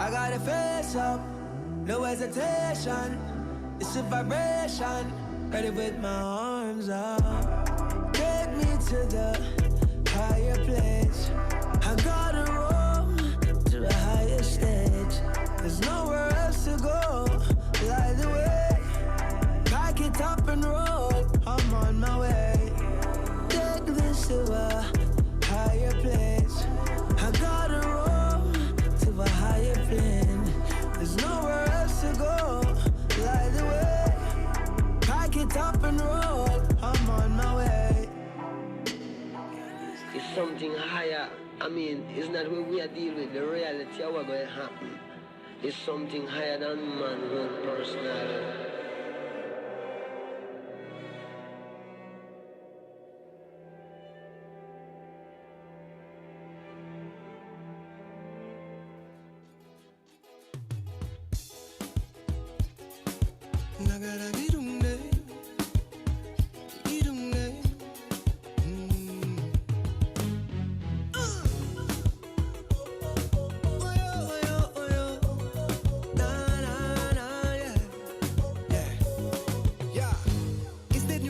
I got a face up, no hesitation. It's a vibration, ready with my arms up. Take me to the higher place. I gotta roam to a higher stage. There's nowhere else to go, light the way. Pack it up and roll, I'm on my way. Take this to a higher place. I gotta roam to a higher plane. There's nowhere else to go, light the way. Pack it up and roll, I'm on my way. It's something higher. I mean, it's not what we are dealing with, the reality of what's going to happen. It's something higher than manhood, personality.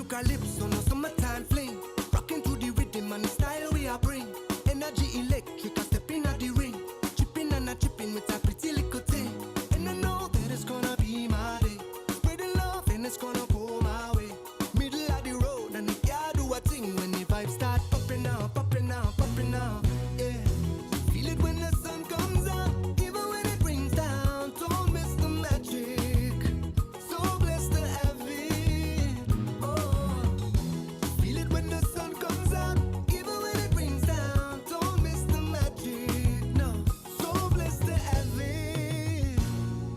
Calypso, no summertime fling. Rocking to the rhythm and the style we are bring. Energy electric, I step in at the ring. Chipping and a chipping with a pretty little thing. And I know that it's gonna be my day. Spreading love and it's gonna go my way. Middle of the road and the car do a thing when the vibes start popping out, popping out, popping out. Yeah, feel it when the sun comes out, even when it brings down. Don't miss the magic. So blessed to have it. Oh, feel it when the sun comes out, even when it brings down. Don't miss the magic. No, so blessed to have it.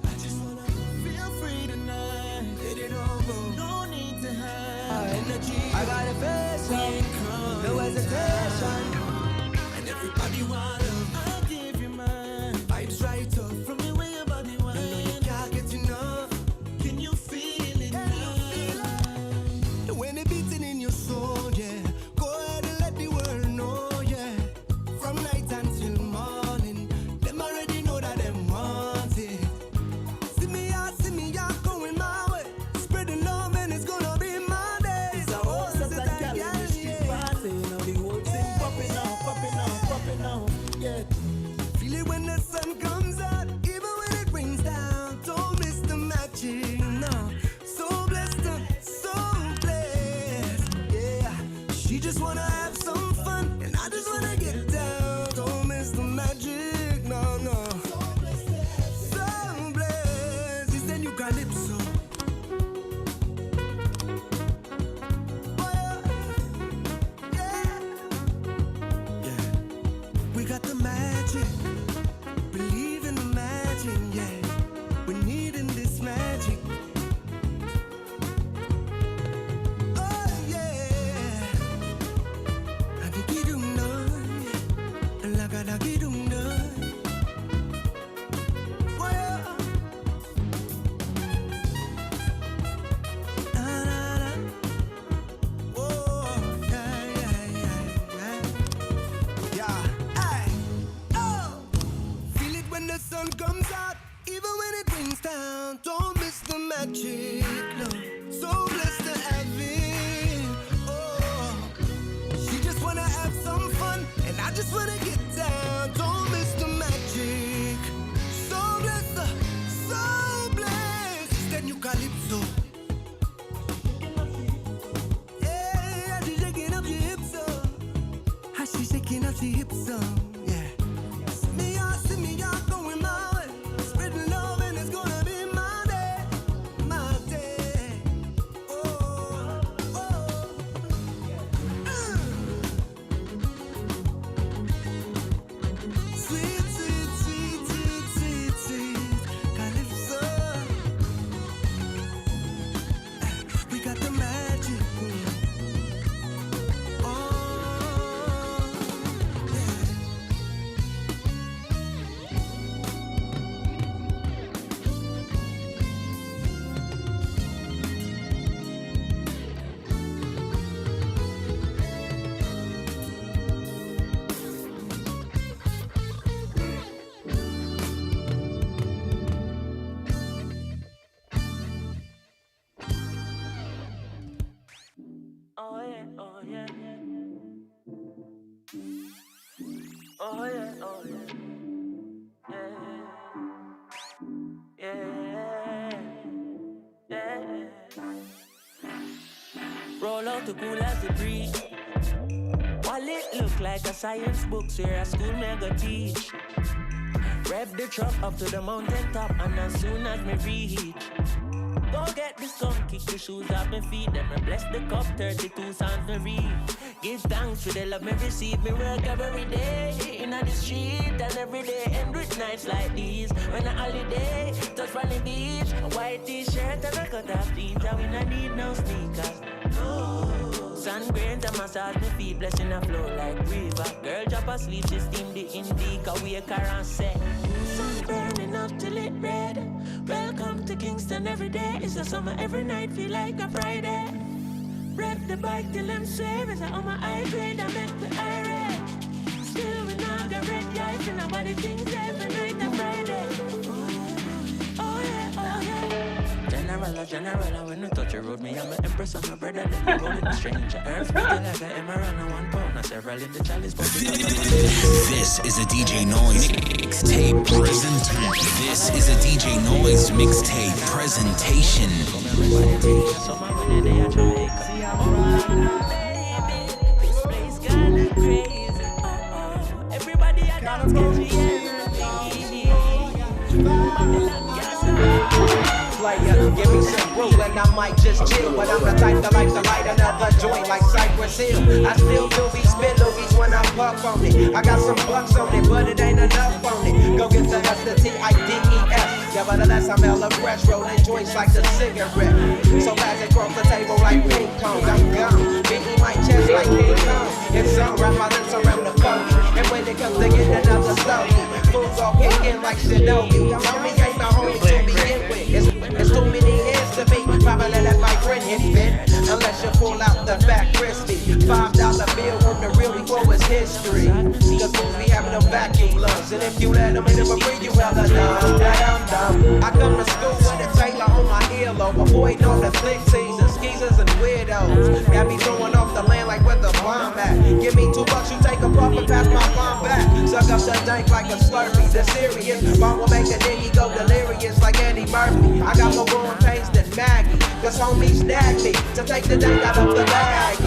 I just wanna feel free tonight. Let it all go. No need to hide. Energy. I got a face up, no hesitation. And everybody wanna, I'll give you mine. Vibes right up from the way your body wine. You know you can't get enough. Can you feel it now? When it beating in your soul, yeah. Go ahead and let the world know, yeah. From night until morning, them already know that them want it. See me out, going my way. Spreading love and it's gonna be my day. It's a whole set of gal in the street party. Now the whole thing popping out, popping out, popping out. Yeah. Feel it when the sun comes out, even when it brings down. Don't miss the magic, no. So blessed, so blessed, yeah. She just wanna have some fun, and I just wanna get down. Don't miss the magic, no, no. So blessed, it's the new Calypso. Oh, yeah, yeah. We got the magic. Believe in the magic, yeah. We're needing this magic. Oh, yeah. I think you do know. Like I like you do know. Oh, yeah. Na, na, na. Oh, yeah, yeah, yeah, yeah. Yeah, aye. Oh, feel it when the sun comes out, even when it brings down. Don't miss the magic, no. So blessed to have it. Oh, she just wanna have some fun, and I just wanna get down. Don't miss the magic. So blessed, so blessed. It's the new Calypso. Yeah, she's shaking up your hips, oh. How she shaking up your hips, oh. Yeah. See me out, going my way. Spreading love and it's gonna be my day, my day. Oh, oh. roll out to cool as the breeze. Wallet look like a science book, where a school me go teach. Rev the truck up to the mountain top, and as soon as me reach, go get the sun, kick the shoes off my feet, then me bless the cup, 32 songs me read. Give thanks for the love me receive, me work every day in the street, and every day end with nights like these. When a holiday, touch on the beach, a white t-shirt and a cut off jeans, and we no need no sneakers. Sun grains and massage me feet, blessing a flow like river. Girl drop asleep, she steam the indica, wake her and say, sun burning up till it red. Welcome to Kingston every day. It's a summer every night, feel like a Friday. Rev the bike till I'm save. It's on my high grade, I make the irate. Still we not got red guys, and nobody thinks every night a Friday. Oh yeah, oh yeah. General, when you touch the road, me I'm an empress and my brother, then you roll in a stranger. Earth me like an emerald and 1 pound, and several in the chalice. This is a DJ Noise mixtape presentation. This is a DJ Noise mixtape presentation. This place kinda crazy. Everybody I dance catchy energy. Player, give me some brew and I might just chill. But I'm the type that like to light another joint like Cypress Hill. I still do be spit loogies when I puff on it. I got some bucks on it, but it ain't enough on it. Go get the S, the T-I-D-E-S. Nevertheless, I'm hella fresh, rolling joints like a cigarette. So as it cross the table like ping pong, I'm gone. Beating my chest like King Kong. It's on, wrap my lips around the funky. And when it comes to get another stogie, fools all kicking like Shinobi. Homie ain't no homie to begin with. It's too many hands to be. Probably let my friend hit fit. Unless you pull out the fat crispy $5 bill on the real before it's history. Cause fools be having them vacuum lungs. And if you let them in them free, you hella dumb. I come to school with a Taylor on my earlobe. Avoiding all the slick teasers, skeezers, and weirdos. Got me throwing off the land like where the bomb at. Give me $2, you take a puff and pass my bomb back. Suck up the dank like a Slurpee. The serious bomb will make a nigga go delirious like Eddie Murphy. I got more growing pains than Maggie. Cause homies snagged me to take the dank out of the bag.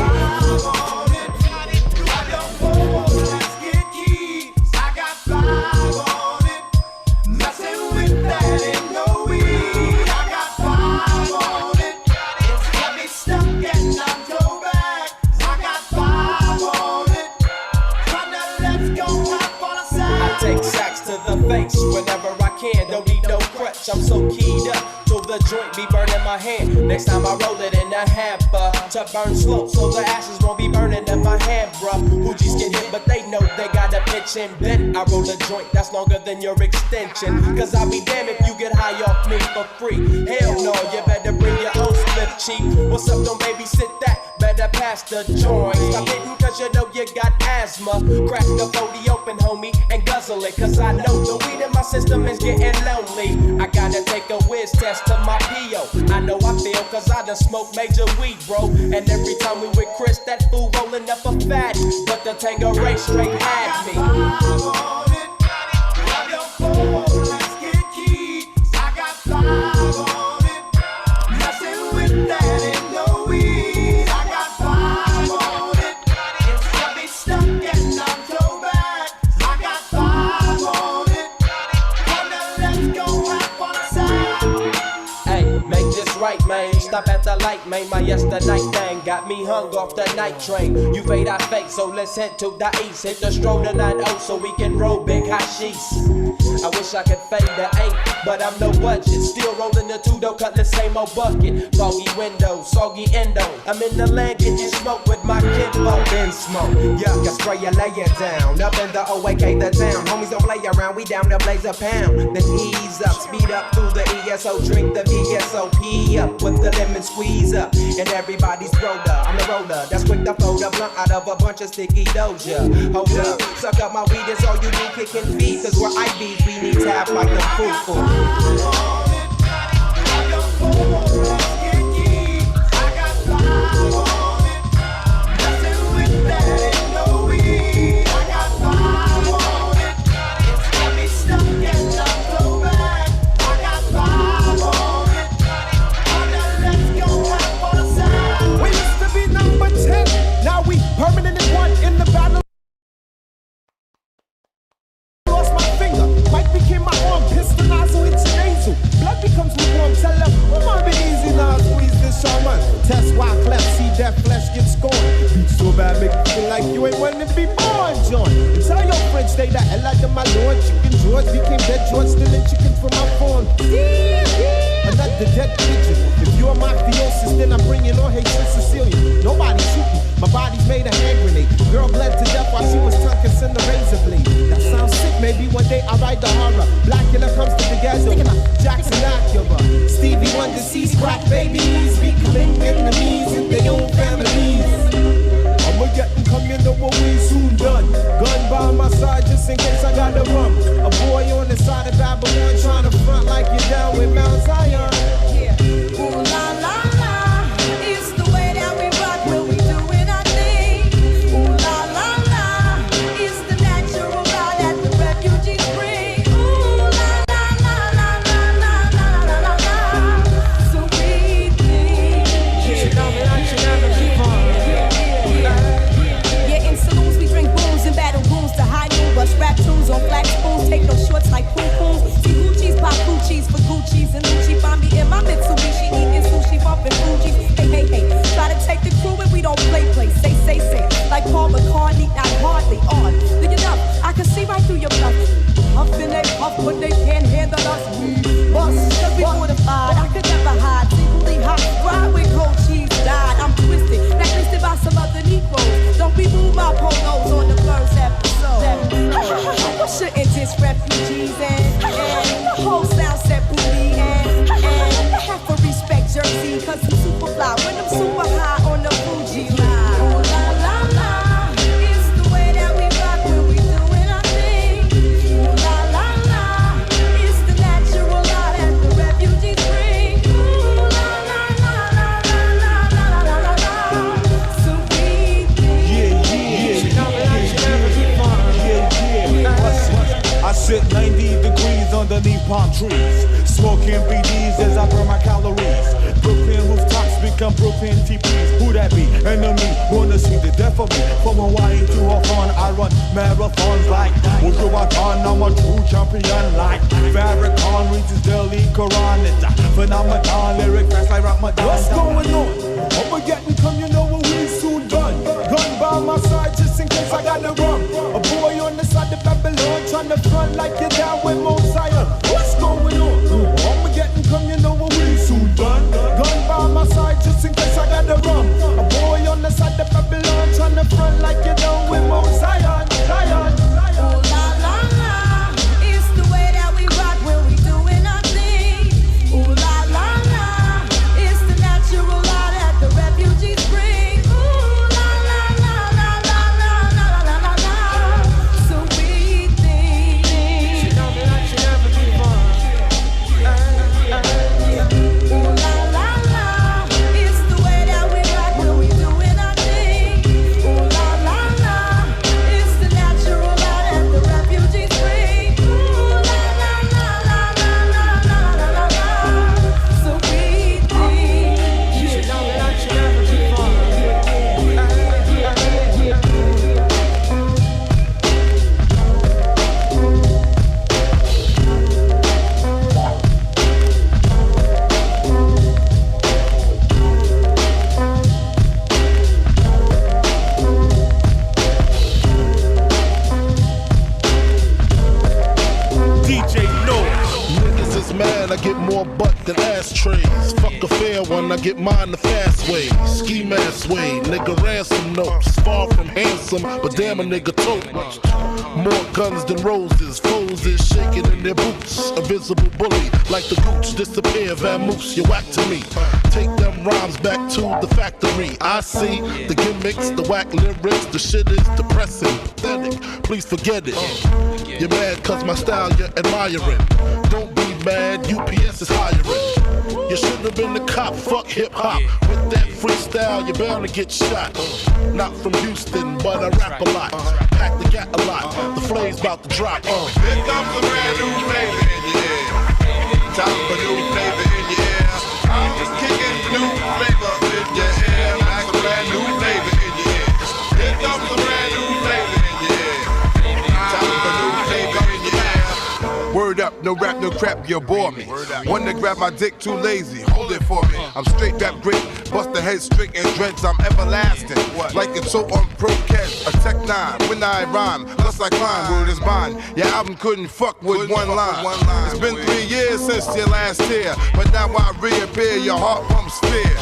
Whenever I can, don't need no crutch. I'm so keyed up till the joint be burning my hand. Next time I roll it in a hamper to burn slow, so the ashes won't be burning in my hand, bruh. Hoogies get hit, but they know they gotta pitch and bend. I roll a joint that's longer than your extension. Cause I'll be damned if you get high off me for free. Hell no, you better bring your own slip cheap. What's up, don't babysit that? Better pass the joint. Stop hitting cause you know you got asthma. Crack the 40 open, homie, and guzzle it. Cause I know the weed in my system is getting lonely. I gotta take a whiz test to my P.O. I know I feel cause I done smoked major weed, bro. And every time we with Chris, that fool rolling up a fatty. But the Tango Ray straight had me. Right, man, stop at the light, man. My yesterday thing got me hung off the night train. You fade, I fake, so let's head to the east. Hit the stroll to 9-0 so we can roll big hashish. I wish I could fade the 8, but I'm no budget. Still rolling the 2-door, cut the same old bucket. Foggy window, soggy endo. I'm in the land getting smoke with my kinfolk. Been smoke, yeah, I spray you, lay it down. Up in the OAK, the town. Homies don't play around, we down to blaze a pound. Then ease up, speed up through the ESO, drink the VSOP up with the lemon squeeze up. And everybody's roller, I'm the roller. That's quick to fold a blunt out of a bunch of sticky doja. Hold up, suck up my weed, it's all you need, kicking feet. Cause we're IBs, we need tap like the foo-foo. We used to be number George became dead George, stealing chicken from my phone. Another dead pigeon. If you're mafiosis, then I'm bringing all hate to Sicilian. Nobody shooting, my body's made a hand grenade. Girl bled to death while she was tongue-kissing the razor blade. That sounds sick, maybe one day I'll write the horror. Blackula comes to the ghetto, Jackson Acura. Stevie Wonder sees crack babies, becoming enemies in their own families. I'ma get and come, you know what we soon done. Gun by my side just in case I gotta run. A boy on the side of Babylon trying to front like you're down with Mount Zion. Ooh la la la, it's the way that we rock when we doing our thing. Ooh la la la, it's the natural law that the refugees bring. Ooh la la la la la la la la la la, so we think. Yeah, in saloons we drink booze and battle rooms to high noon. Bust rap tunes on flat spoons, take no shorts like poom pooms. See Gucci's, pop Gucci's for Gucci's and Lucci. Find me in my Mitsubishi eating sushi, bumping Fuji's. Hey, hey, hey, try to take the crew and we don't play. Say, like Paul McCartney, not hardly on. Look it up, I can see right through your bluff. Huffing they puff, but they can't handle us. We bust, cause we fortified. I could never hide, secretly hot. Ride with cold cheese, died. I'm twisted, blacklisted by some other Negroes. Don't be moved by polos on the first episode. You shouldn't diss refugees and the whole sound set booty and have to respect Jersey, cause I'm super fly when I'm super high on the Fuji line. Ooh la la la, it's the way that we rock when we doing our thing. Ooh la la la, it's the natural law that the refugees bring. Ooh la la la la la la la la la, so we think. I sit 90 degrees underneath palm trees, smoking BDs as I burn my calories. Brooklyn rooftops become Brooklyn TPs. Who that be? Enemy, wanna see the death of me. From Hawaii to Hawthorne, I run marathons like Ujuwatan. I'm a true champion like Farrakhan reads his daily Quran. It's a phenomenon, lyric fast like Ramadan. What's going on? I'ma get and come, you know what we soon done. Gun by my side just in case I gotta run. A boy on the side of Babylon trying to front like you're down with Mount Zion. What's going on? I'ma get and come, you know what we soon done. Gun by my side just in case I gotta run. A boy on the side of Babylon trying to front like you're down with Mount Zion. Zion. Ooh la la la, it's the way that we rock when we doing our thing. Ooh la la la, it's the natural law that the refugees bring. Ooh la la la la la la la la la, so we think. She don't be like she never before. Ooh la la la, it's the way that we rock when we doing our thing. Ooh la la la, it's the natural law that the refugees bring. Ooh la la la la la la la la la, so we think. She don't be like she never before. DJ Noise. Niggas is mad, I get more butt than ashtrays. Fuck a fair one, I get mine the fast way. Ski mask way, nigga ransom notes. Far from handsome, but damn a nigga tote. More guns than roses, foes is shaking in their boots. A visible bully, like the gooch disappear, vamoose, you whack to me. Take them rhymes back to the factory. I see the gimmicks, the whack lyrics, the shit is depressing, pathetic. Please forget it. You're mad cause my style you're admiring. Don't be mad, UPS is hiring. You should have been the cop, fuck hip hop. With that freestyle, you're bound to get shot. Not from Houston, but I rap a lot. Pack the gat a lot, the flame's about to drop. Here comes a brand new flavor in your ear. Time for new flavor in your ear. I'm just kicking new flavor in your ear. Like a brand new flavor in your ear. Here comes a brand new flavor in your ear. Time for new flavor in your ear. Word up, no rap, no crap, you bore me. One to grab my dick, too lazy, hold it for me. I'm straight rap great, bust the head straight and dreads, I'm everlasting. Like it's so on Pro-Cat, a Tech 9, when I rhyme, plus I climb, word is mine. Your album couldn't fuck with one line. It's been 3 years since your last tear, but now I reappear, your heart pumps fear.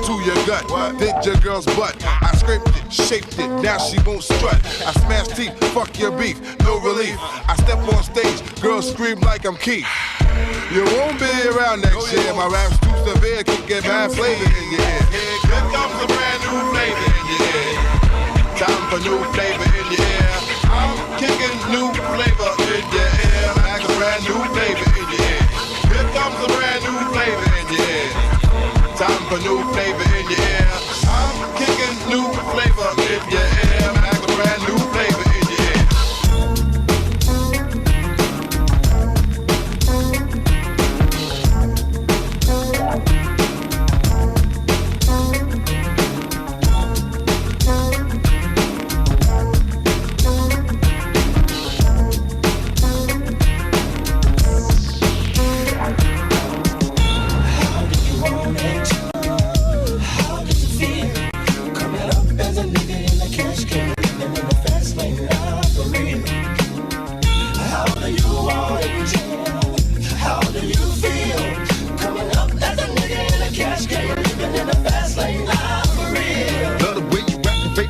To your gut, did your girl's butt. I scraped it, shaped it, now she won't strut. I smash teeth, fuck your beef, no relief. I step on stage, girls scream like I'm Keith. You won't be around next year. My rap's too severe, can get bad flavor in your ear. Here comes a brand new flavor in your ear. Time for new flavor in your ear. I'm kicking new flavor in your ear. Like a brand new flavor in your ear. Here comes a brand new flavor in your ear. Time for new flavor in your ear. I'm kicking new flavor in your ear. Like a brand new flavor in your ear.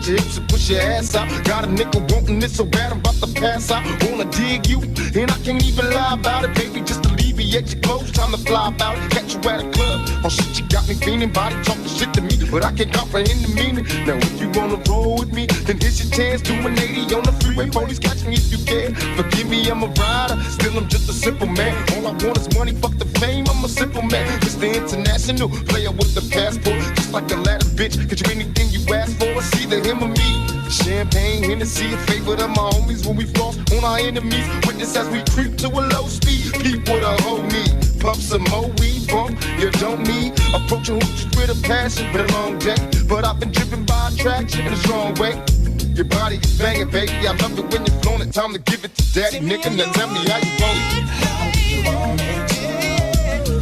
Your hips and push your ass out. Got a nigga wanting it so bad I'm about to pass out. Wanna dig you, and I can't even lie about it. Baby, just alleviate your clothes, time to fly about it. Catch you at a club, oh shit, you got me feeling. Body talking shit to me, but I can't comprehend the meaning. Now if you wanna roll with me, then here's your chance. Do an 80 on the freeway, police catch me if you can. Forgive me, I'm a rider, still I'm just a simple man. All I want is money, fuck the fame, I'm a simple man. Mr. International, player with the passport. Just like a ladder, bitch, get you anything you ask for. It's either him or me. Champagne, Hennessy, a favorite of my homies when we floss on our enemies. Witness as we creep to a low speed. Peep with a whole need. Puff some more weed, bump, you don't need. Approaching hoops with a passion, been a long day. But I've been driven by attraction in a strong way. Your body is banging, baby. I love it when you're flown it. Time to give it to daddy, nigga. Now tell me how you want it. How do you want it?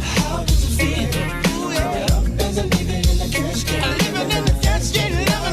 How does it feel? Coming up as a nigga in the cash game. Living in the cash game, living in the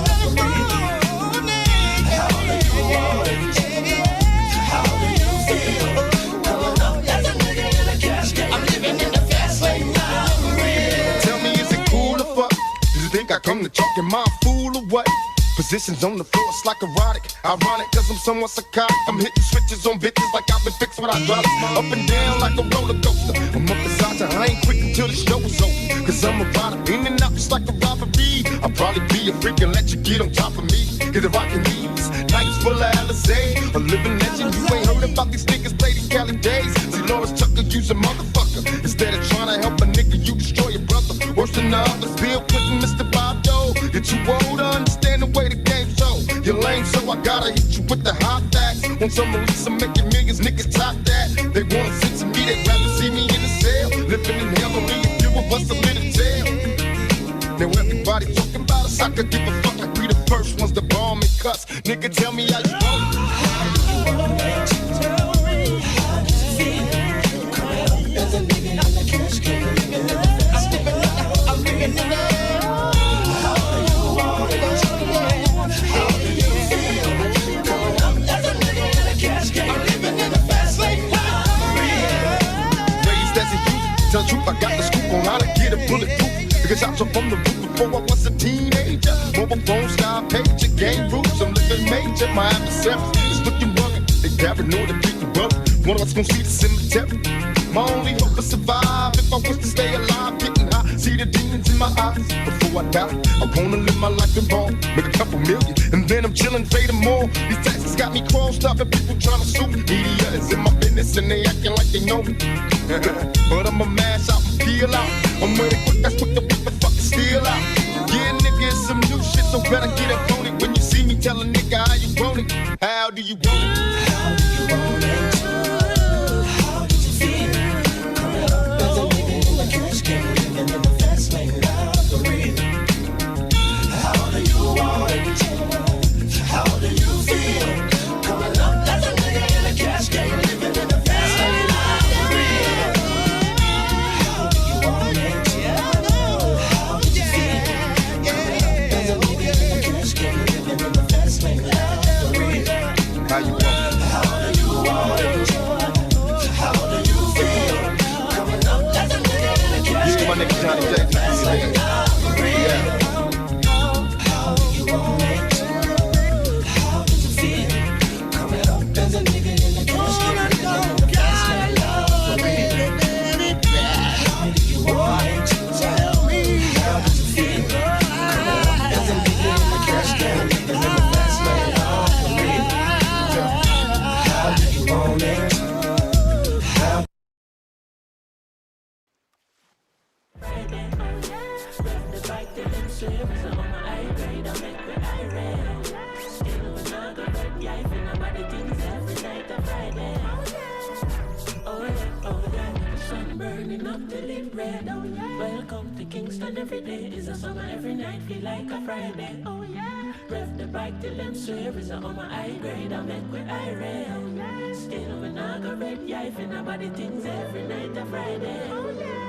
I come to talk, am I a fool or what? Positions on the floor, it's like erotic. Ironic, cause I'm somewhat psychotic. I'm hitting switches on bitches like I've been fixed with hydraulics. Up and down like a roller coaster. I'm up beside you, I ain't quick until the show is over. Cause I'm a rider, in and out just like a robbery. I'll probably be a freak and let you get on top of me. Get the rockin' knees, nights full of Alizé. A living legend, you ain't heard about these niggas play these Cali days. See, Lawrence Tucker, use a motherfucker. Instead of trying to help a nigga, you destroy your brother. Worse than the others, Bill Clinton, Mr. Bob Dole. You're too old to understand the way the game's so. You're lame, so I gotta hit you with the hot facts. Want some release, I'm making millions, niggas top that. They wanna sit to me, they'd rather see me in the cell. Living in hell, only a few of us are in the jail. Now everybody talking about us, I could give a fuck like we the first ones to bomb and cuss. Nigga, tell me how you want it. How do you want it? Tell me, how does it feel? Coming up as a nigga in the cash game. Living in the fast lane. I'm living in the how do you want it? How do you feel? Coming up as a nigga in the cash game. I'm living in the fast lane. Raised as a youth, tell the truth, I got the scoop on how to get a bulletproof. Because I jumped from the roof before I was a teenager. Mobile phone, style, pager, game rules. I'm living major. My adversaries is looking rugged. They paranoid and people rubber. One of us gon' see the cemetery. My only hope to survive if I was to stay alive, getting high. See the demons in my eyes. Before I die, I wanna live my life in ball. Make a couple million, and then I'm chillin', fading more. These taxes got me crossed up and people tryna sue me. Media is in my business and they acting like they know me. But I'ma mash out and peel out. I'm with it quick, that's quick to whip and fucking steal out. Yeah, nigga, it's some new shit, so better get up on it. When you see me, tell a nigga how you want it. How do you want it? How do you want it? How does it feel? Coming up as a nigga in the cash game, living in the fast lane, lottery. How do you want it? How do you feel? Coming up as a nigga in the cash game, living in the fast lane, lottery. Johnny J. Yeah. How do you want it? How does it feel? Coming up as a nigga in the cash. How do you want it? Tell me. How does it feel? Coming up as a nigga in the cash. Living in the fast lane. How do you want it? Burning up the lip red, oh yeah. Welcome to Kingston, every day is a summer, every night feel like a Friday, oh yeah. Rev the bike till them swerve, is on my high grade, I make with irate, oh yeah. Still when I go red, yeah, if nobody things every night a Friday, oh yeah.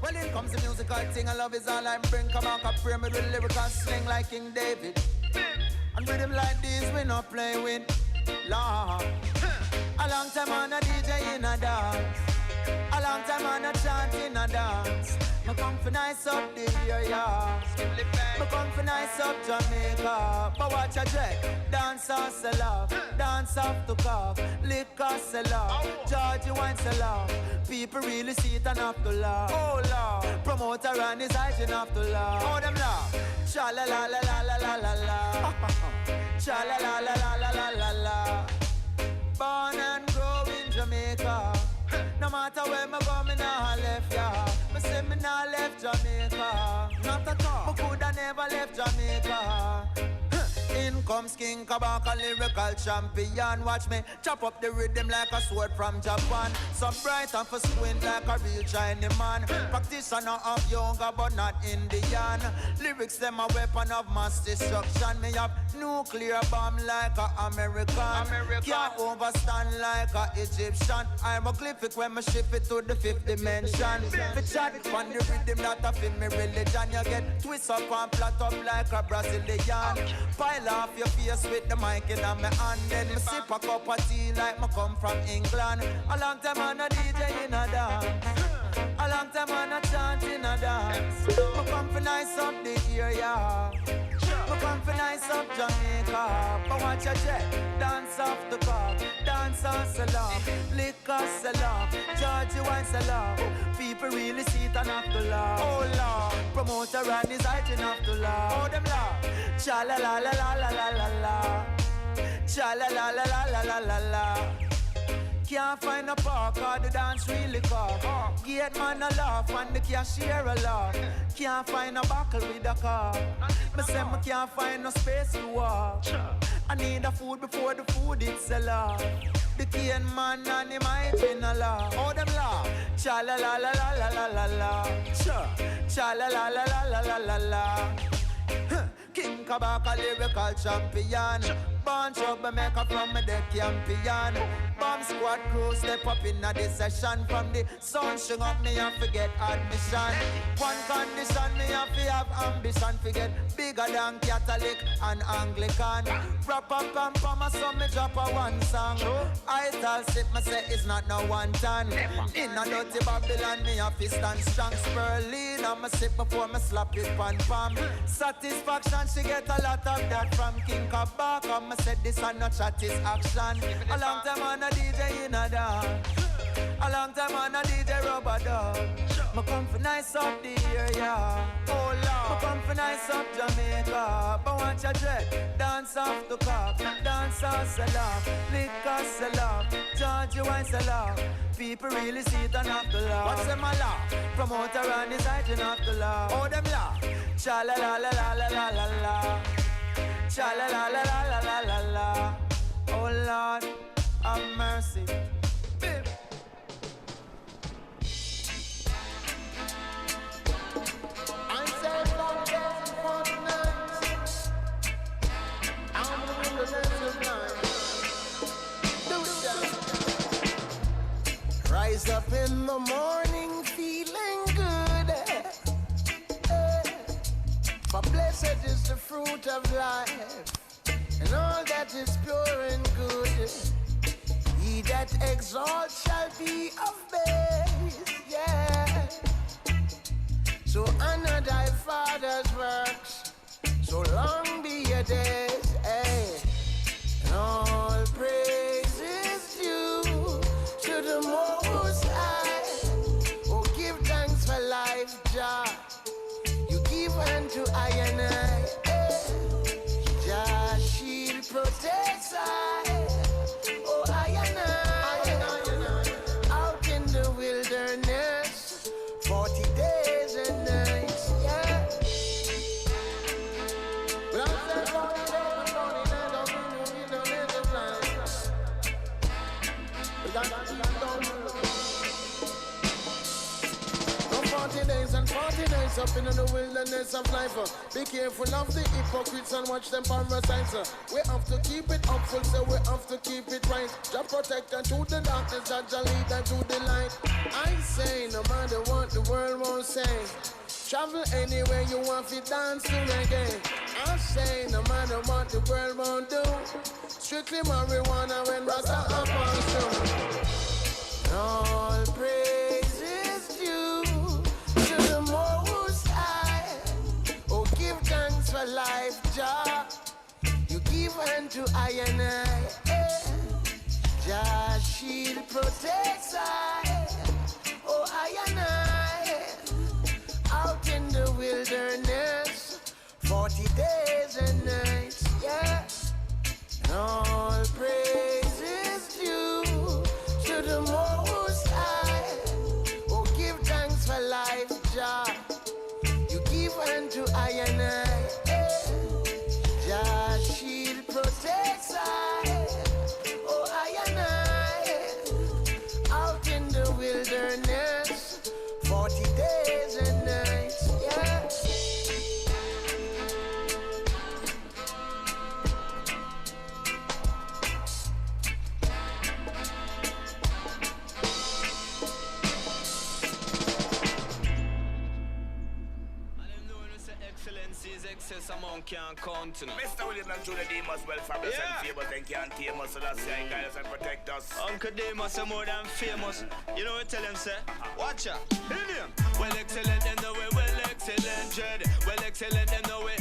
Well, in comes the musical thing, I love is all I bring. Come on, I pray me with lyrical sling like King David. And rhythm like this, we not play with Lord. A long time on a DJ in a dance. A long time on a chant in a dance. Me come for nice up the area. Me come for nice up Jamaica. But watch a dread. Dance off sell off. Dance off to cough. Liquor sell off. Georgie wine sell off. People really see it and have to laugh. Oh Lord. Promoter and his eyes and have to laugh. Oh them laugh. Cha la la la la la la la la. Cha la la la la la la la la. Born and grow in Jamaica. No matter where me go, me nah left ya. Me say me nah left Jamaica. Not at all. Me coulda never left Jamaica. In comes King Kabaka, lyrical champion. Watch me chop up the rhythm like a sword from Japan. So bright and for squint like a real Chinese man. Practitioner of yoga but not Indian. Lyrics them a weapon of mass destruction. Me have nuclear bomb like a American. Can't overstand like a Egyptian. I'm a glyphic when me shift it to the fifth dimension. The chat on the rhythm that a fit me religion. You get twist up and flat up like a Brazilian. Pile off your face with the mic in my hand. Then me sip a cup of tea like me come from England. A long time on a DJ in a dance. A long time on a chant in a dance. Me come for nice up the area. Me come for nice up Jamaica. But watch a jet. Dance off the cup. Dance on sell off. Liquor sell off. Georgie wine sell off. People really see it and have to laugh. Oh Lord. Promoter and his height and have to laugh. Oh them laugh. Cha la la la la la la la la. Cha la la la la la la la la. Can't find a park or the dance really cough. Gate man a laugh and the cashier a laugh. Can't find a buckle with a car. Me say me can't find no space to walk. I need a food before the food it's a laugh. The cane man and him hygiene a laugh. Oh them laugh. Cha la la la la la la la la. Cha la la la la la la la la. King Kabaka, lyrical champion. Born troublemaker from a dead champion. Bomb squad crew step up in a this session. From the sun string up me and forget admission. One condition me have to have ambition. Forget bigger than Catholic and Anglican. Rap up and pama so me drop a one song. I tell sit me say it's not no one ton. In a dirty Babylon me have to stand strong. Spurling and me sip before me slap it pan palm. Satisfaction she get a lot of that from King Kabaka. Me said this and not chat is action. A long time on a DJ in a dance. A long time on a DJ rubber dog. Me come for nice up the area. Oh Lord. Me come for nice up Jamaica. But watch a dread. Dance off the cock. Dance off sell off. Liquor sell off. Georgie wine sell off. People really see it and have to laugh. Watch them a laugh. Promoter and his height and have to laugh. Oh them laugh. Cha la la la la la la la la. Cha la la la la la la la la. Oh Lord, have mercy. Bim. I said long days and 40 nights. I'm the wilderness of night. Rise up in the morning feeling good. For blessed is the fruit of life. and all that is pure and good. He that exalts shall be of base, yeah. So honor thy father's works, so long be your days, eh. And all praise is due to the Most High. Oh, give thanks for life, Jah. You give unto I and I, eh. Jah shield protects I. Oh, I and I, out in the wilderness, 40 days and nights, yeah. Well, I'm saying 40 days and 40 nights, I'll be in the wilderness of life. We got to keep down. So 40 days and 40 nights up in the wilderness of life. Be careful of the hypocrites and watch them parasites. We have to keep it upful, so we have to keep it right. Just protect and through the darkness, Jah lead them to the light. I say, no matter what the world won't say, travel anywhere you want to dance to reggae. I say, no matter what the world won't do, strictly marijuana when Rasta up on show. All praise is due to the Most High. Oh, give thanks for life, Jah. You give unto I and I, eh. Jah shield protects I. Oh, I and I, out in the wilderness, 40 days and nights, yeah. And all praise is due to the Most High. Oh, give thanks for life, Jah. You give unto I and I, eh. Jah shield protects I. Oh, I and I, out in the wilderness, 40 days and nights, yeah. Excess amount can't count to Mr. William and Julia Demas well fabulous and famous and can't tame us, so that's saying guide us and protect us. Uncle Demas are more than famous. You know what I tell him, sir? Watch out. In him. Well excellent in the way, well excellent dread. Well excellent in the way,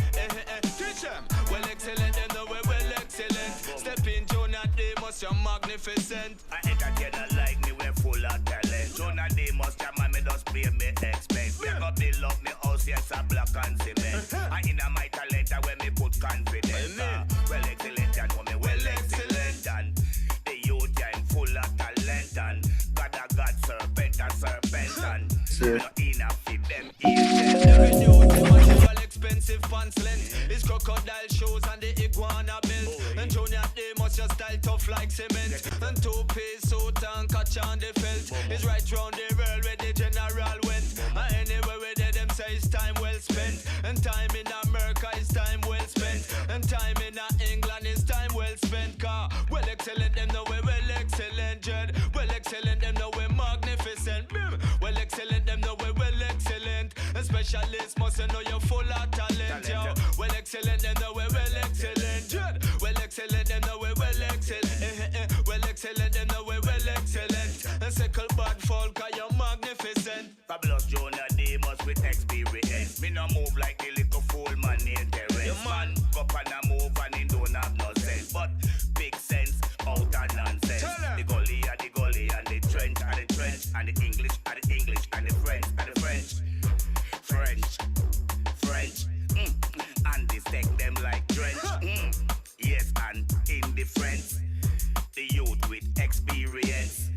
teach him. Well excellent in the way, well excellent. Step in Jonah Demas, you're magnificent. I entertain a like me, we're full of talent. Jonah Demas, jam me just pay me expense. Me go build up me house, yes, a block and cement. I in my talent when me put confidence. Well excellent and when me well excellent and the youth I'm full of talent and God a God serpent and you know enough for them every new well expensive pants length. His crocodile shoes and the iguana belt. And Junior Demas just style tough like cement. And two-piece suit and catch on the felt. He's right round the world where the general went. And anywhere where they them say it's time well spent. And time in America is time well spent. And time in England is time well spent. Car well excellent them know we well excellent dread. Well excellent them know we magnificent. Well excellent them know we well excellent. And specialists must know you're full of talent, yo. Well excellent them know we well excellent dread. Well excellent them know we well excellent. Well excellent them know we well excellent. And second bad folk are you magnificent. Fabulous Jonah Demas with experience. Me no move like the little fool man named Terence. Your man go up and a move and he don't have no sense. But big sense out of nonsense. The gully and the trench and the trench. And the English and the English and the French and the French. And they stack them like drench. Yes, and in the French. The youth with experience.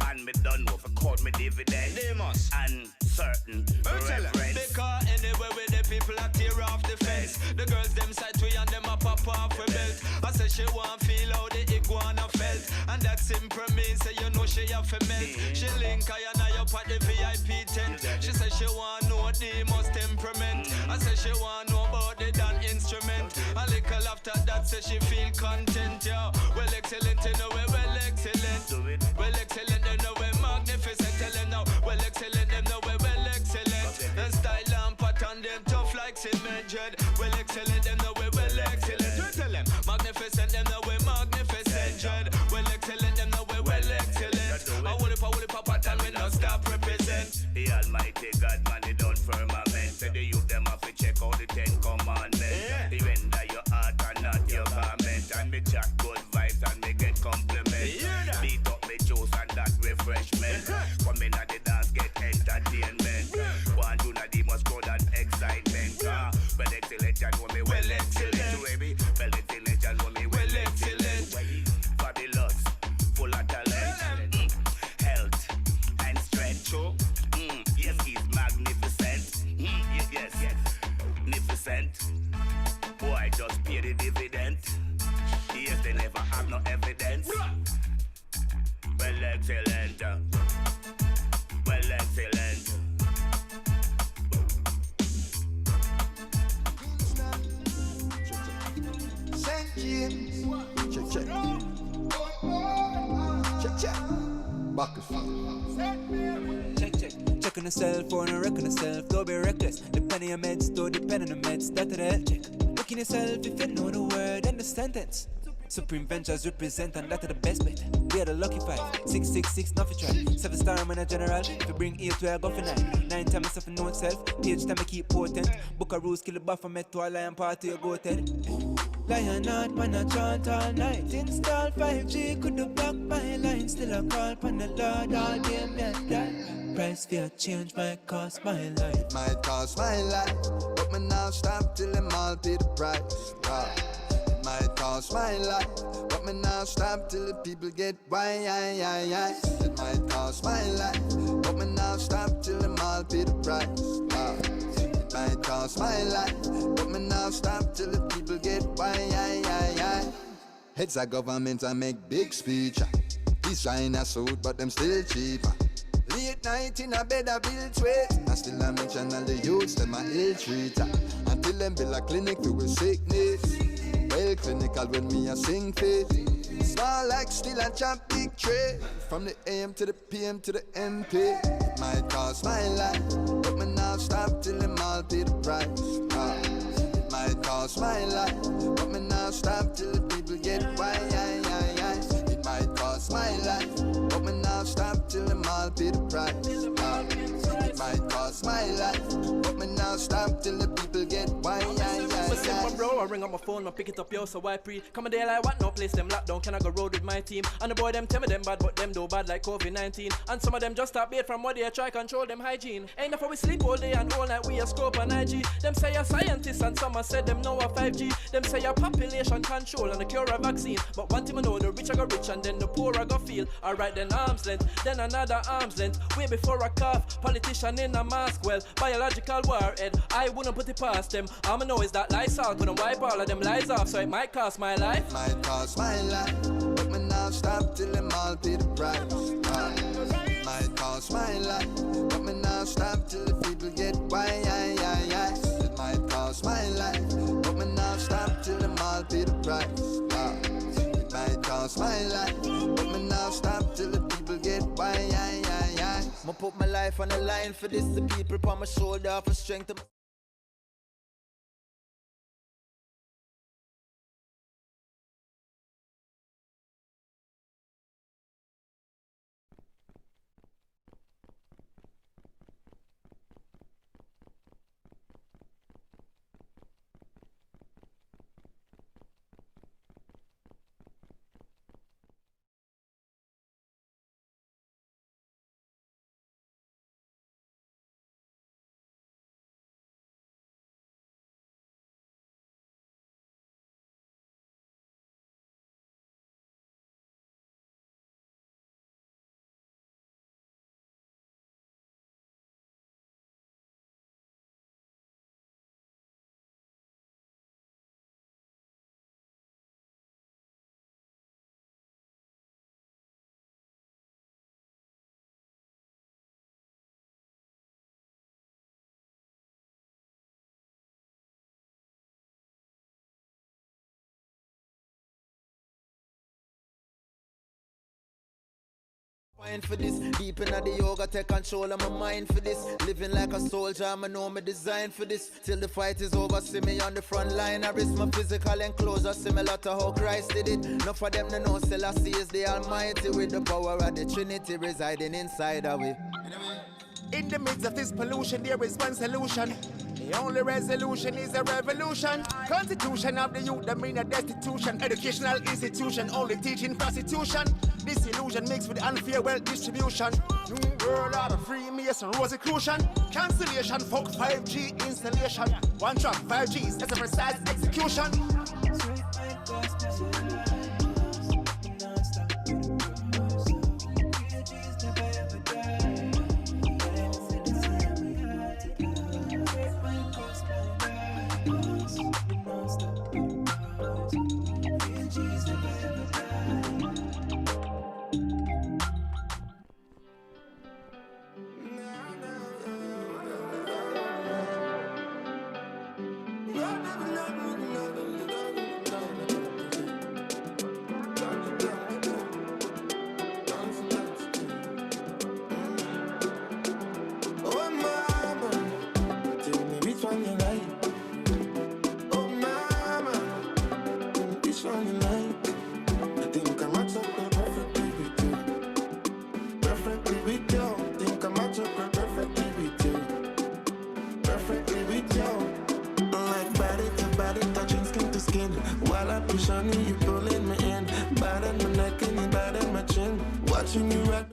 And me done know for call me dividend. Demas. And certain reference. Because anywhere with the people are tear off the fence. The girls them side to and them a pop off with belt. I say she want feel how the iguana felt. And that simple means say you know she have to melt. She link I and I up at the VIP tent. She say she want know Demas temperament. I say she want know about the Dan instrument. A little after that say she feel content, yo. Well excellent, you know well excellent. Well excellent, you know we're magnificent. Tell them now, well excellent, them know we're well excellent. And style and pattern them tough like cement. Well excellent, them know we're well excellent. Tell them magnificent. cent. Boy, just pay the dividend. Yes, they never have no evidence. Well, excellent. Well, excellent. St. James. Check. Check. Check on yourself, or no reckon yourself. Don't be reckless. Depend on your meds, don't depend on the meds. That to the health check. Look in yourself if you know the word and the sentence. Supreme Ventures represent, and that to the best bet. We are the lucky 5, 666, nothing try. 7-star man a general. If you bring 8 to a go for 9. 9 times myself a known self. Page time I keep potent. Book a rules, kill the buffer, met to a lion party, you go Ted. Lion out, man a chant all night. Install 5G, could the block my line. Still a call pon the Lord all day, me a die. Price for a change might cost my life. It might cost my life, but me now stop till them all pay the price. It might cost my life, but me now stop till the people get why. It might cost my life, but me now stop till them all pay the price. It might cost my life, but me now stop till the people get why. Heads of government I make big speech. These China suit, but them still cheaper. Late night in a bed I build sweat. I still a mention all the youths, them a ill treater. Until them build a clinic for with sickness. Well clinical when me a sing fit. Small like still a chop big tray. From the AM to the PM to the MP. It might cost my life, but me now stop till them all pay the price. It might cost my life, but me now stop till the people get why. It might cost my life, but me now stop till them all pay the price. It might cost my life, but me now stop till the people get why. My bro, I ring up my phone, I pick it up, yo, so why pre? Come a day like what, no place them lockdown, can I go road with my team? And the boy them tell me them bad, but them do bad like COVID-19. And some of them just stop bait from what they try control them hygiene. Ain't enough we sleep all day and all night, we a scope and IG. Them say a scientist and some said them know a 5G. Them say a population control and a cure a vaccine. But one thing I know, the rich I go rich and then the poor I go feel. Alright then arm's length, then another arm's length. Way before a cough, politician in a mask, well, biological warhead, I wouldn't put it past them. All I know is that Lysol couldn't wipe all of them lies off, so it might cost my life. It might cost my life, but me now stop till them all pay the price. It might cost my life, but me now stop till the people get why. It might cost my life, but me now stop till them all pay the price. It might cost my life, but me now stop till the people get why. I'ma put my life on the line for this, the people upon my shoulder for strength. Fine for this, deep in the yoga, take control of my mind for this. Living like a soldier, I know me design for this. Till the fight is over, see me on the front line. I risk my physical enclosure, similar to how Christ did it. Enough for them to know Selassie is the Almighty, with the power of the Trinity residing inside of it. In the midst of this pollution, there is one solution. The only resolution is a revolution. Constitution of the youth, that mean a destitution. Educational institution, only teaching prostitution. This illusion mixed with unfair wealth distribution. New world order, Freemason, Rosicrucian. Cancellation, fuck 5G installation. One track, 5Gs, that's a precise execution. Oh mama, tell me which one you like. Oh mama, which one you like. I think I match up perfectly with you. Perfectly with you. Think I match up perfectly with you. Perfectly with you. Like body to body, touching skin to skin. While I push on you, you pulling me in. Bad on my neck and you bad on my chin. Watching you rock.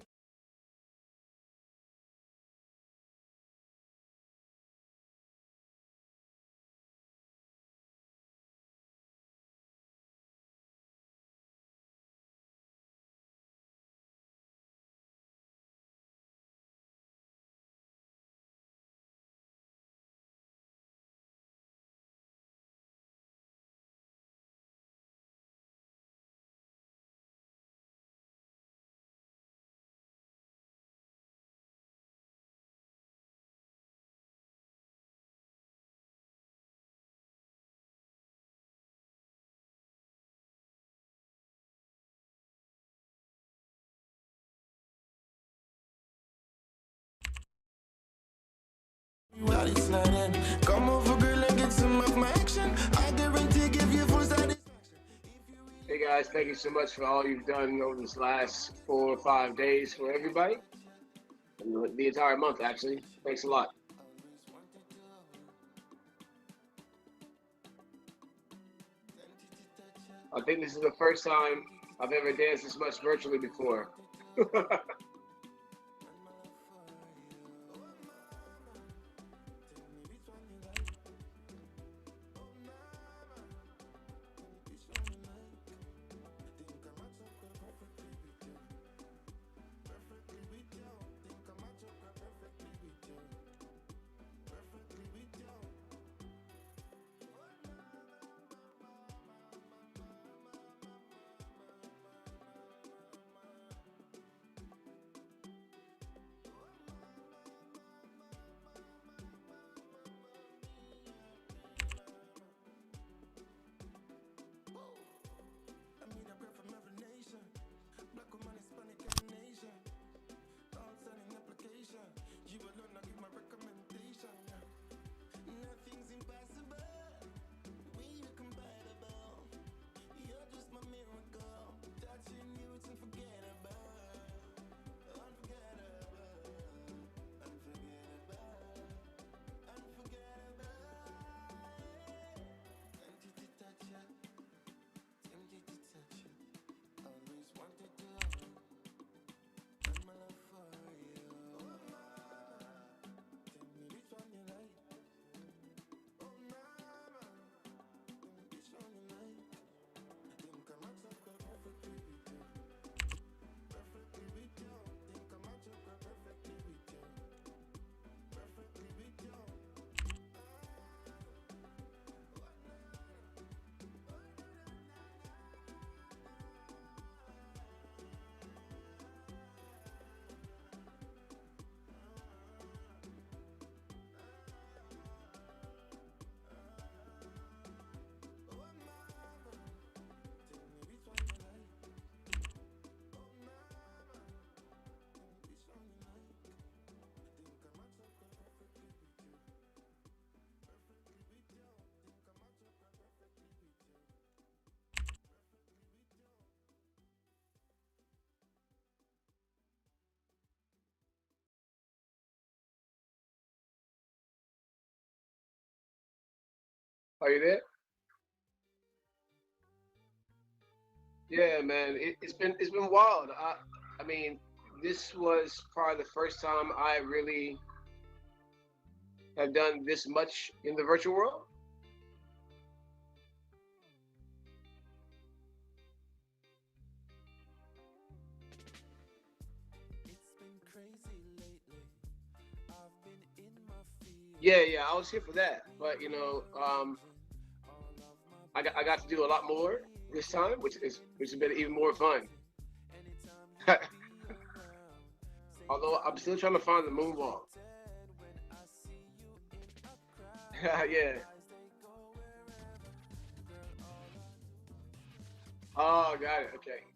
While it's sliding, come over, girl, and get some of my action. I guarantee give you full satisfaction. Hey guys, thank you so much for all you've done over this last 4 or 5 days for everybody. And the entire month, actually. Thanks a lot. I think this is the first time I've ever danced this much virtually before. Are you there? Yeah, man. It's been wild. I mean, this was probably the first time I really have done this much in the virtual world. Yeah, I was here for that, but I got to do a lot more this time, which has been even more fun. Although I'm still trying to find the moonwalk. Yeah. Oh, got it. Okay.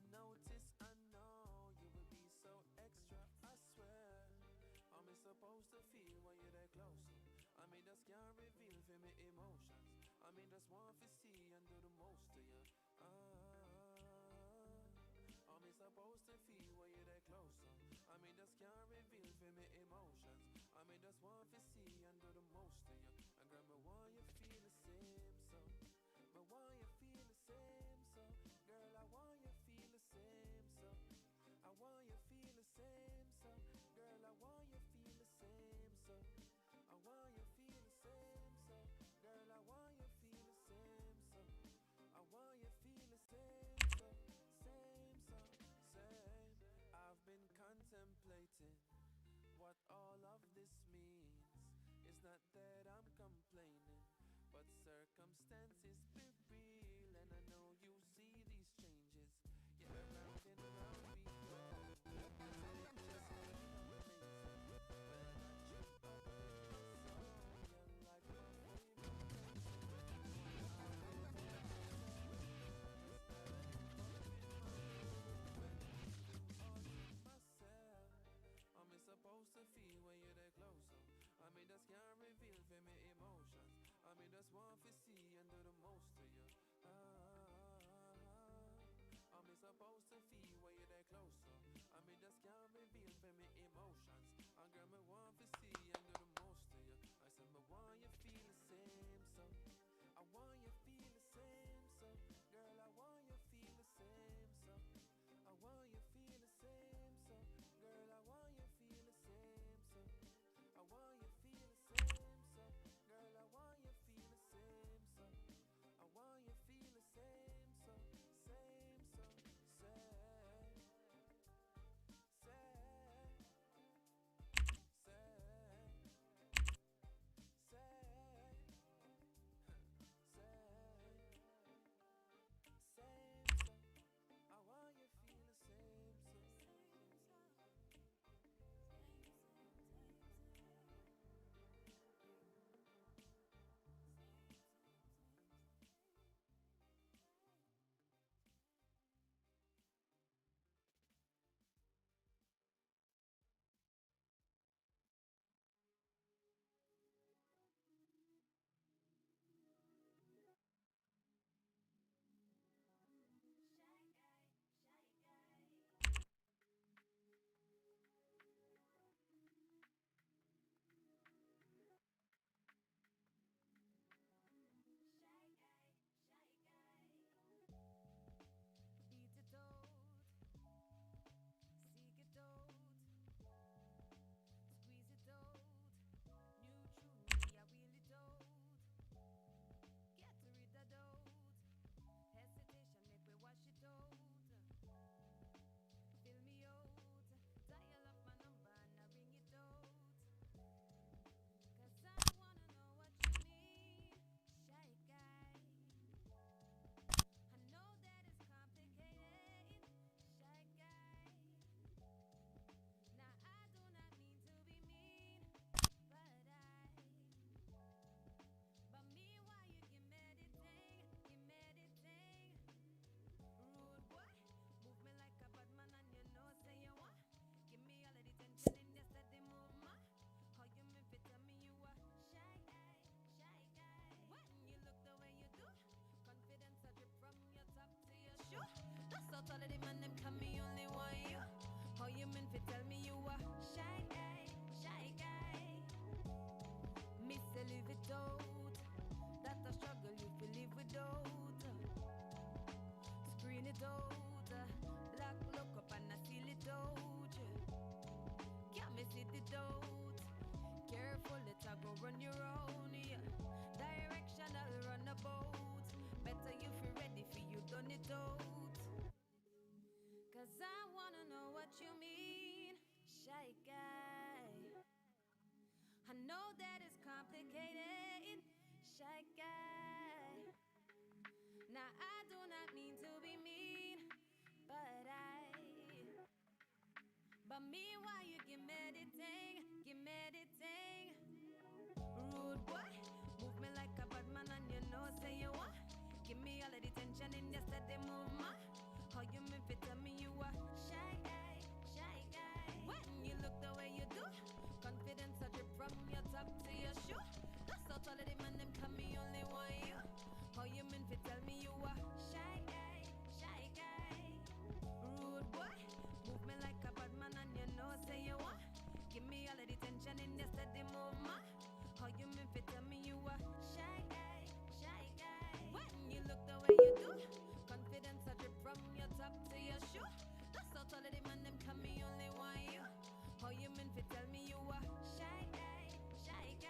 for me, why you give me the thing? Give me the thing. Rude boy, move me like a bad man and you know say you want. Give me all of the tension in your steady movement. How you mean fit tell me you are shy guy, shy guy. When you look the way you do, confidence a drip from your top to your shoe. That's how all of the man them come me only want you. How you mean fit tell me you are shy guy, shy guy. Rude boy, move me like a bad man and you know say you want. Give me all of the tension in your steady movement. How you mean fit tell me you are shy guy, shy guy. When you look the way you do, confidence a drip from your top to your shoe. That's how all of the man them come me only want you. How you mean fit tell me you are shy guy, shy guy.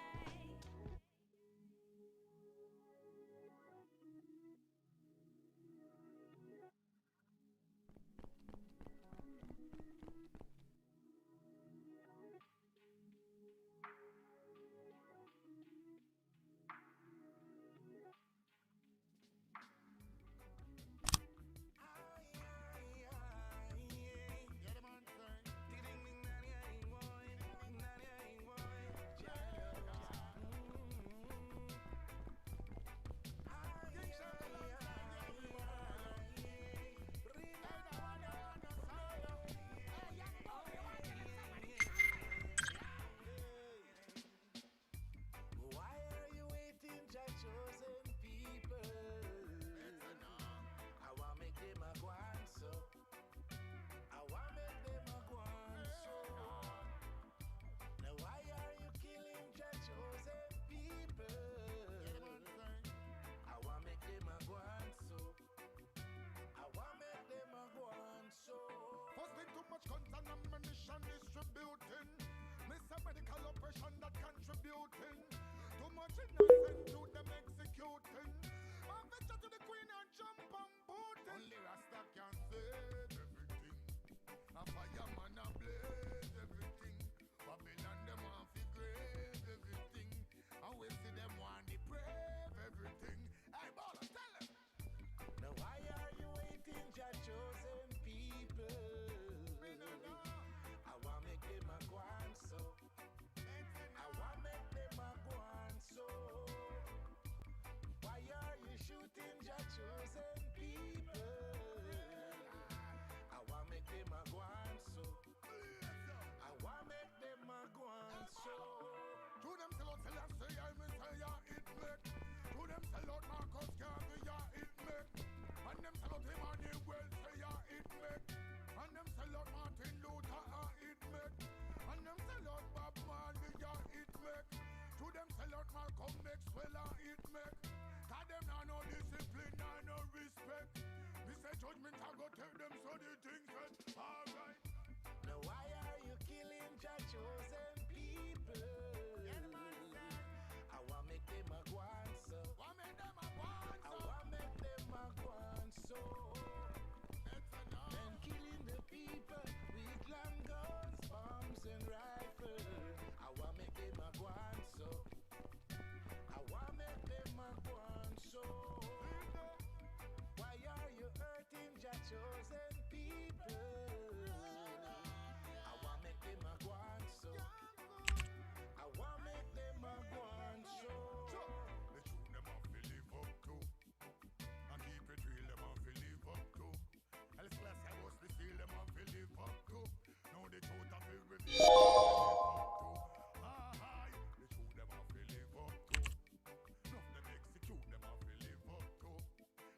Why are you waiting, Jah chosen people? I want make them a go on so. I want make them a go on so. Now why are you killing Jah chosen people? I want make them a go on so. I want make them a go on so. Firstly, too much guns and ammunition distributing. Miss a medical oppression that contributing. Too much innocent to them executing. I'm venture to the queen and jump and booting. Only Rasta can save everything. A fireman a blaze everything. Babylon them want to grave everything. And we see them want to brave everything. Hey, baller, tell them. Now why are you waiting, Jah chosen people? I want make them a go on so. I want make them a go on so. Why are you shooting Jah chosen people? I want make them a go on so. I want make them a go on so. To them sell out Selassie, I Messiah, it make. To them sell out Marcus Garvey, yeah, it make. And them sell out Emmanuel, say, yeah, it make. And them sell out Martin Luther, it make. And them sell out Bob Marley, yeah, it make. To them sell out Malcolm Maxwell, it make. Cause them now no discipline, now no respect. Me say judgment, I go tell them so the things that, alright. Now why are you killing Jah chosen people? I want make them a go on so. Want make them a go on I so. want make them a go on so. Men killing the people with long guns, bombs and rifles. I want make them a go on so. I want make them a go on so. Why are you hurting Jah chosen people? I want make them a go on so. I want make them a go on so. The tune them have to live up to. And keep it real, them have to live up to. Else class I was the feel them have to live up to. Now the truth have to reveal. The tune them have to live up to. Enough them execute them have to live up to.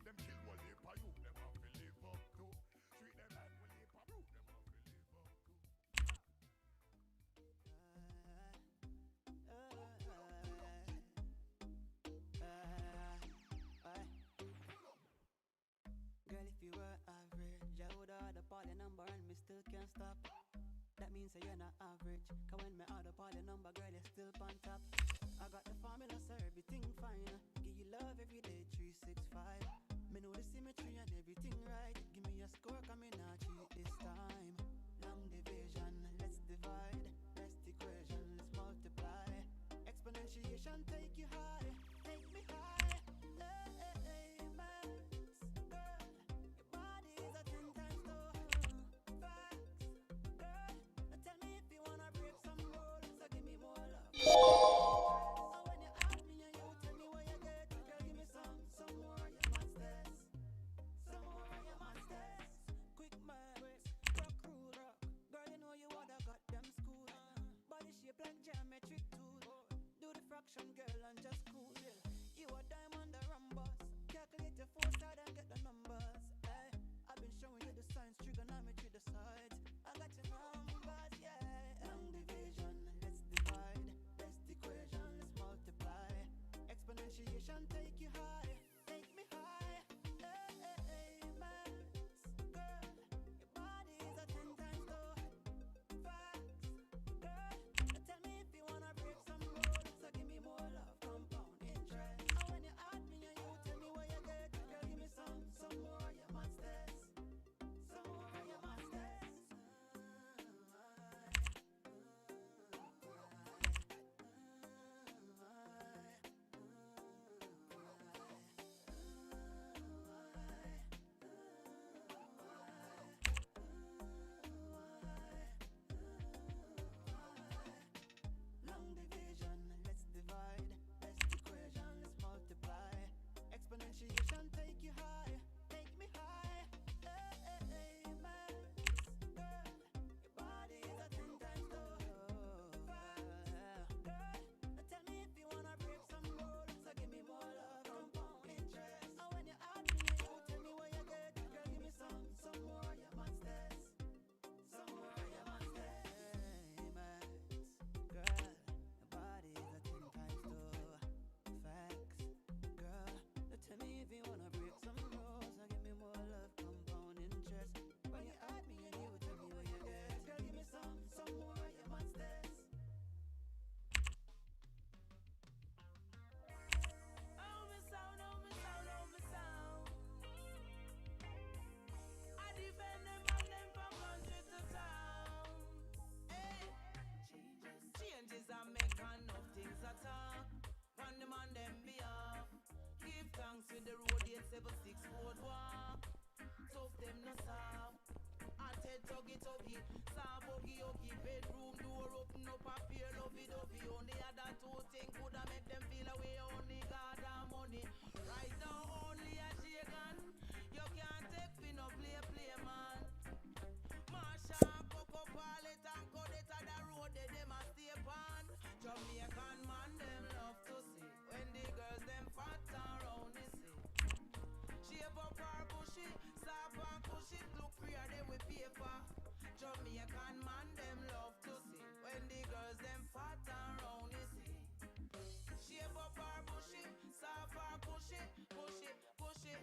Them kill one heap of you, them have to live up to. Treat them like one heap of root, them have to live up to. Girl, if you were average, I would order all your number and me still can't stop. That means that you're not average. Cause when me order all your number, girl, you're still on top. I got the formula, so everything fine. Give you love every day, 365. Me know the symmetry and everything right. Give me a score, come in, not cheat this time. Long division, let's divide. Best equation, let's multiply. Exponentiation, take you high. Take me high. Hey, Max, girl, your body is a 10 times too. Facts, girl, Soft boogie, okay, bedroom door open up a pair lovey-dovey. Only other two things coulda make them feel away. Only God and money. Right now, only a shaken. You can't take me no play, man. Marsha, Coco, Palet, and Codetta, the road they them a stay on. Jamaican man, them love to see when the girls them fat and round the sea. Shape up her bushy, soft and cushy, look freer them with paper. Jamaican man, them love to see when the girls them fat and round the sea. Shape up her bushy, soft and cushy, cushy.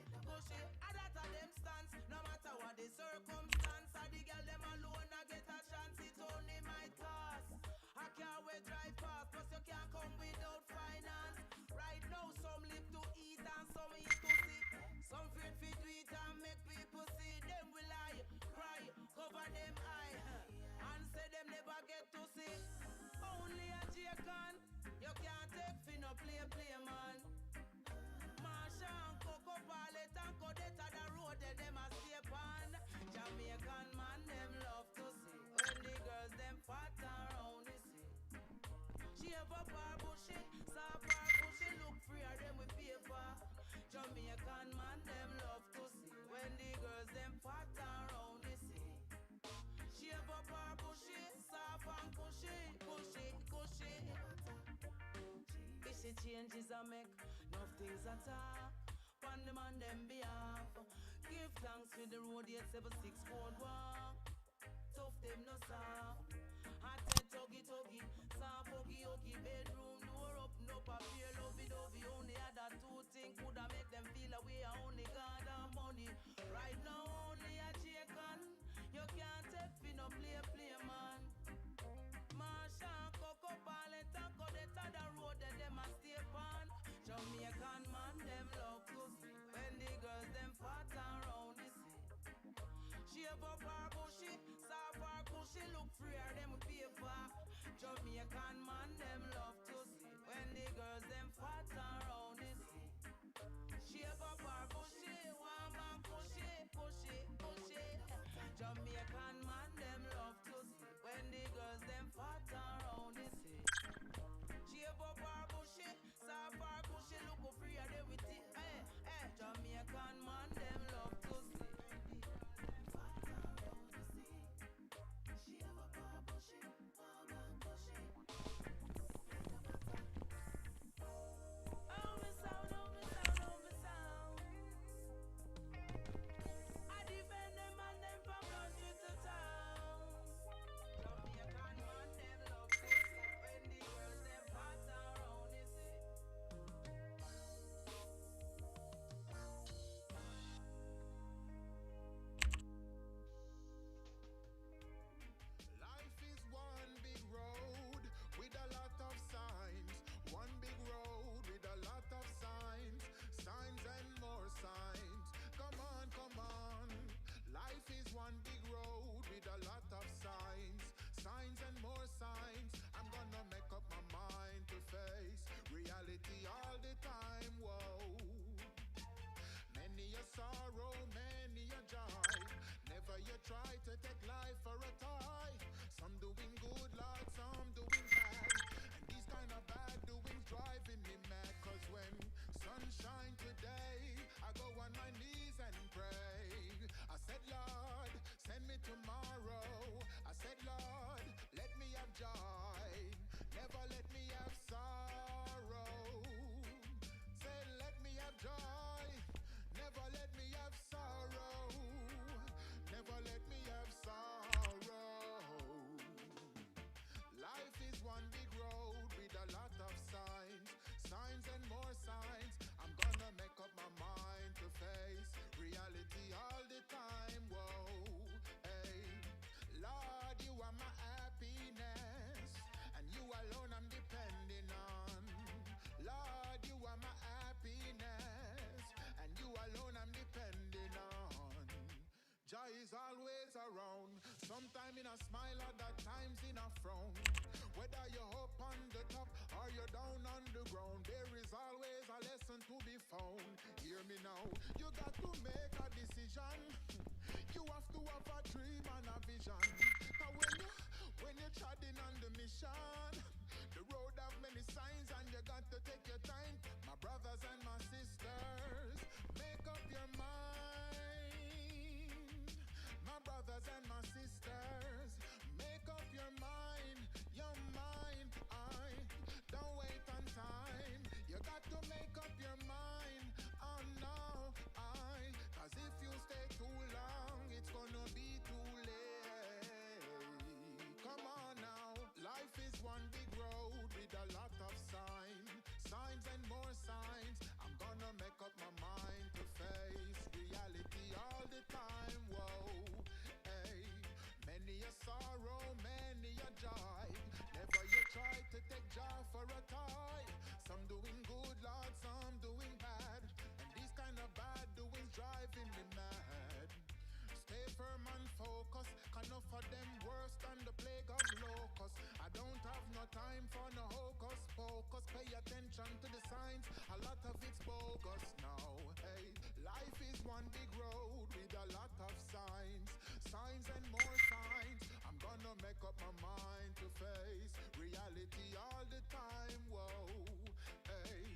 A that of them stance, no matter what the circumstance. A the girl them alone, I get a chance. It's only my task. I can't wait drive fast, plus you can't come without finance. Right now, some live to eat and some eat to see. Some afraid to do it and make people see. Them will lie, cry, cover them eye, and say them never get to see. Only a J-Con, you can't take fi no play, man. Marsha and Coco, Palet and Codetta, the road that them a stay on. Jamaican man, them love to see when the girls them fat and round the sea. Shave up her bushy, soft her bushy, look freer them with paper. Jamaican man, them love to see when the girls them fat and round the sea. Shave up her bushy, soft and cushy. Fishy changes I make, enough things I talk. Pan them on them behalf. Give thanks for the road 876 code walk. Tough them no soft. Hot head tuggy, soft huggy, bedroom door open up a pair lovey-dovey. Only other two things coulda make them feel away. Only God and money. Right now only a J-Con. You can't take fi no play, man. Marsha, Coco, Palet and Codetta, the road that them a stay on. Jamaican man, them love to see when the girls them fat and round the sea. Shave up her bushy, soft her cushy, look freer them with paper. Jamaican man, them love to see when the girls them fat and round the sea. Shave up her bushy, warm and cushy. Jamaican man, them love to see when the girls them fat and round the sea. Shave up her bushy, soft her cushy, look freer them with it. Jamaican man, them love to see. Shave up her bushy, warm and cushy. Oh, me sound. I defend them and them from country to town. Jamaican man, them love to see when the girls them fat around the sea. Life is one big road with a lot of signs. One big road with a lot of signs. Signs and more signs. Come on. Life is one big road with a lot of signs. Signs and more signs. I'm gonna make up my mind to face reality all the time. Whoa. Many a sorrow, many a joy. Never you try to take life for a toy. Some doing good, Lord, some doing bad. And these kind of bad doings driving me mad. Cause when sunshine today, I go on my knees and pray. I said, Lord, send me tomorrow. I said, Lord, let me have joy. Never let me have sorrow. Say, let me have joy. Never let me have sorrow. Never let me have sorrow. Life is one big road with a lot of signs. Signs and more signs. I'm gonna make up my mind to face reality all the time. Whoa, hey. Lord, you are my happiness. And you alone I'm depending on. Lord, you are my happiness. And you alone I'm depending on. Joy is always around. Sometime in a smile, other times in a frown. Whether you're up on the top or you're down on the ground, there is always a lesson to be found. Hear me now, you got to make a decision. You have to have a dream and a vision. When you're treading on the mission, the road have many signs and you got to take your time. My brothers and my sisters, make up your mind. My brothers and my sisters, make up your mind. Your mind, don't wait on time. You got to make up your mind. Oh no, cause if you stay too long, it's gonna be too late. Come on now, life is one big road with a lot of signs and more signs. I'm gonna make up my mind to face reality all the time. Whoa, hey, many a sorrow, many a joy. Never you try to take joy for a toy. Some doing good, Lord, some doing bad, and these kind of bad doings driving me mad. Stay firm and focus, enough of them worse than the plague of locusts. I don't have no time for no hocus pocus. Pay attention to the signs, a lot of it's bogus now. Hey, life is one big road with a lot of signs and more signs. I'm gonna make up my mind to face reality all the time. Whoa, hey,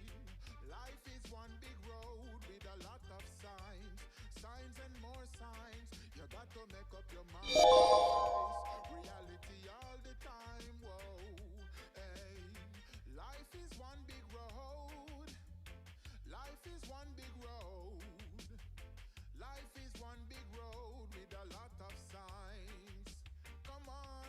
life is one big road with a lot of signs and more signs. You got to make up your mind to face reality all the time. Whoa, hey, life is one big road. Life is one big road. Life is one big road with a lot of signs. Come on.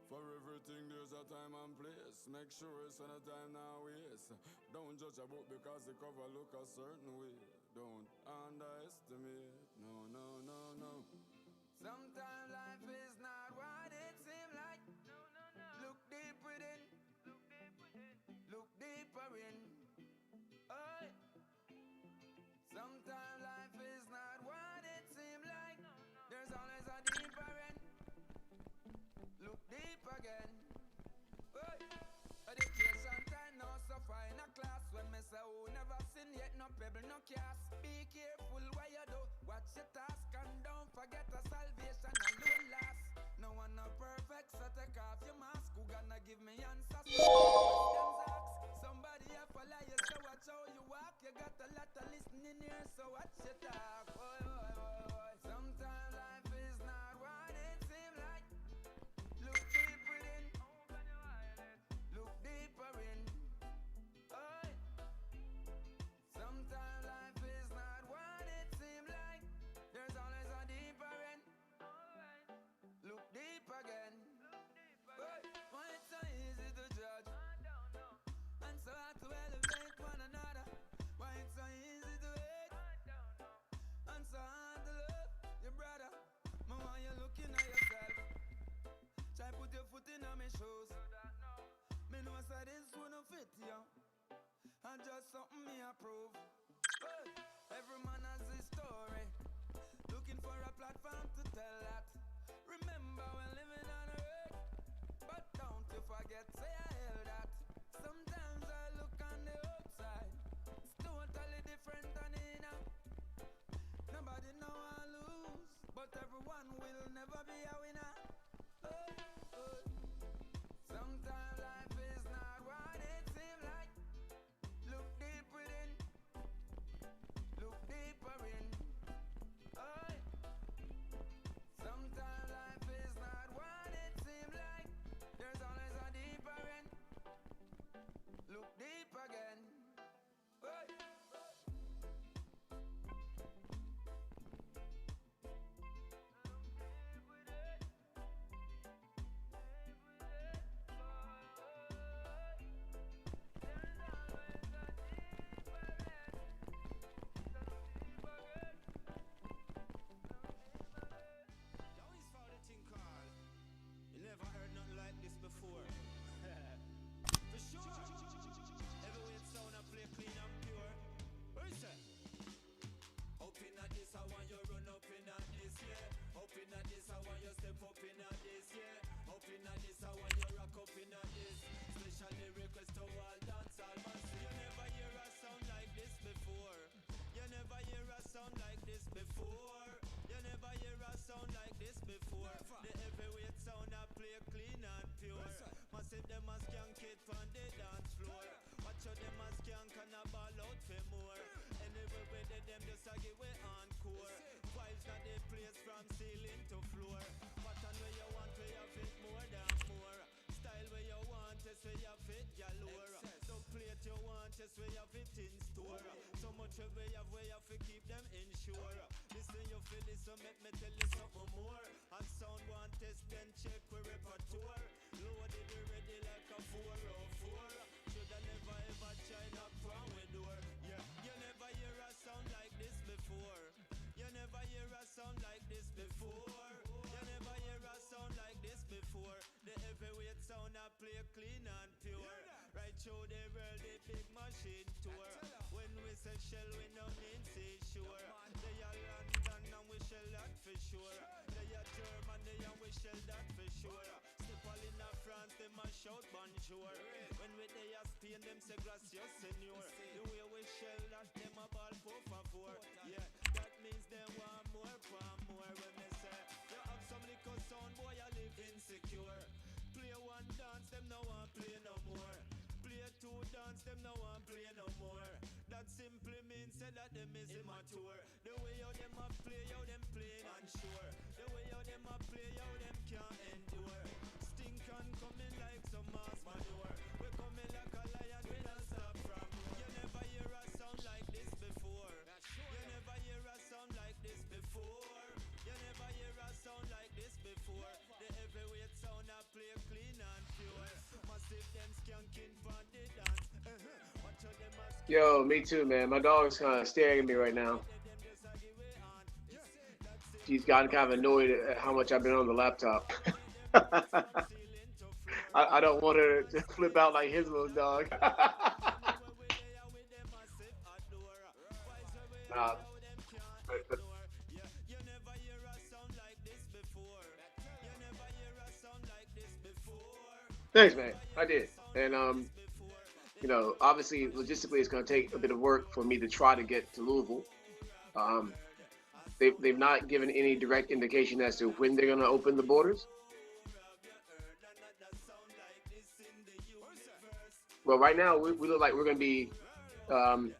For everything there's a time and place. Make sure it's on a time now waste. Don't judge a book because the cover look a certain way. Don't underestimate. No, no, no, no. Sometimes life is not what it seems like. Look deep within. Look deeper in. Oh. Sometimes life is not what it seems like. There's always a deeper end. Look deep again. Hey. Education time now suffer in a class. When me say who never sin yet no pebble no cast. Be careful what you do. Watch your task and don't forget a salvation alone last. No one no perfect, so take off your mask. Who gonna give me answers? Questions asked. Somebody a follow you, so watch how you walk. You got a lot of listening here, so watch your talk. Boy, boy, boy, boy. Sometimes life is not what it seems like. Look deep within. Look deeper in. Oh. Sometimes life is not what it seems like. There's always a deeper end. Look deep again. Why it's so easy to judge and so hard to elevate one another? Why it's so easy to hate and so hard to love your brother? Man, why you looking at yourself? Try put your foot in on my shoes. Me know say this wouldn't fit you, and just something me approve. Hey, every man has his story, looking for a platform to tell that. Remember we're living on earth, but don't you forget, say I held that. Sometimes I look on the outside, it's totally different than inner. Nobody know I lose, but everyone will never be a winner. Sometimes life is not what it seems like. Look deep within. Look deeper in. Oh. Sometimes life is not what it seems like. There's always a deeper end. Look deep again. Oh. sound like this before. The heavyweight sound I play clean and pure. Massive them a skank it on the dance floor. Watch how them a skank and a ball out for more. Anyway with them just a give way encore. Vibes not the place from ceiling to floor. Pattern where you want where you fit more than more. Style where you want is where you fit galore. Don't plate you want is where you fit in store. So much where you fit keep them insured. Listen you feel this so make me tell you something more. And sound want test then check with repertoire. Loaded ready like a 404. Shoulda never ever try knock wrong with door. Yeah, you never hear a sound like this before. You never hear a sound like this before. You never hear a sound like this before. The heavyweight sound I play clean and pure. Right through the world, the big machine tour. When we say shell, we no mean say sure. They are London and we shell that for sure. They are Germany and we shell that for sure. Step all in France, them a shout bonjour. When we they are Spain, them say gracias senor. The way we shell that, them a ball por favor. Yeah, that means them want more. When they say, you have some little sound, boy, you live insecure. Play one dance, them no want play no more. Play two dance, them no want play no more. That simply means say that them is immature. The way how them a play, how them playing unsure. The way how them a play, how them can't endure. Stink and coming like some mass manure. We coming like a lion, we don't stop from. You never hear a sound like this before. You never hear a sound like this before. You never hear a sound like this before. The heavyweight sound I play clean and pure. Massive them skanking for the dance. Watch how them a Yo, me too, man. My dog's kind of staring at me right now. She's gotten kind of annoyed at how much I've been on the laptop. I don't want her to flip out like his little dog. But thanks, man. I did, and you know, obviously, logistically, it's going to take a bit of work for me to try to get to Louisville. They've not given any direct indication as to when they're going to open the borders. Well, right now, we look like we're going to be kind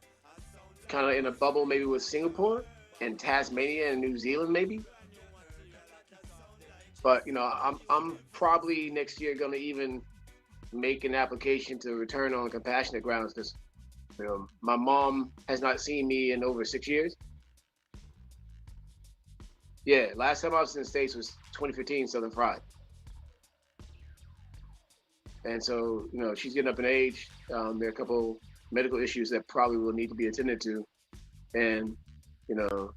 of in a bubble, maybe with Singapore and Tasmania and New Zealand, maybe. But, you know, I'm probably next year going to even make an application to return on compassionate grounds because, you know, my mom has not seen me in over 6 years. Yeah, last time I was in the States was 2015 Southern Fried. And so, you know, she's getting up in age. There are a couple medical issues that probably will need to be attended to. And, you know,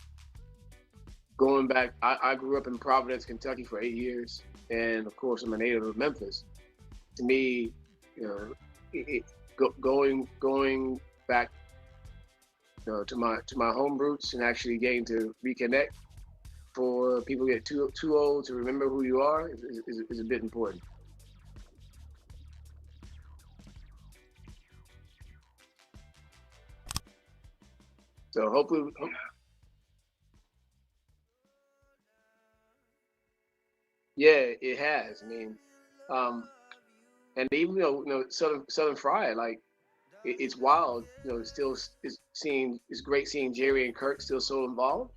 going back, I grew up in Providence, Kentucky for 8 years. And of course, I'm a native of Memphis. To me, you know, going back, you know, to my home roots and actually getting to reconnect for people who get too old to remember who you are is a bit important. So hopefully, yeah, it has. I mean, and even you know Southern Fried, like it's wild. You know, still it's great seeing Jerry and Kurt still so involved.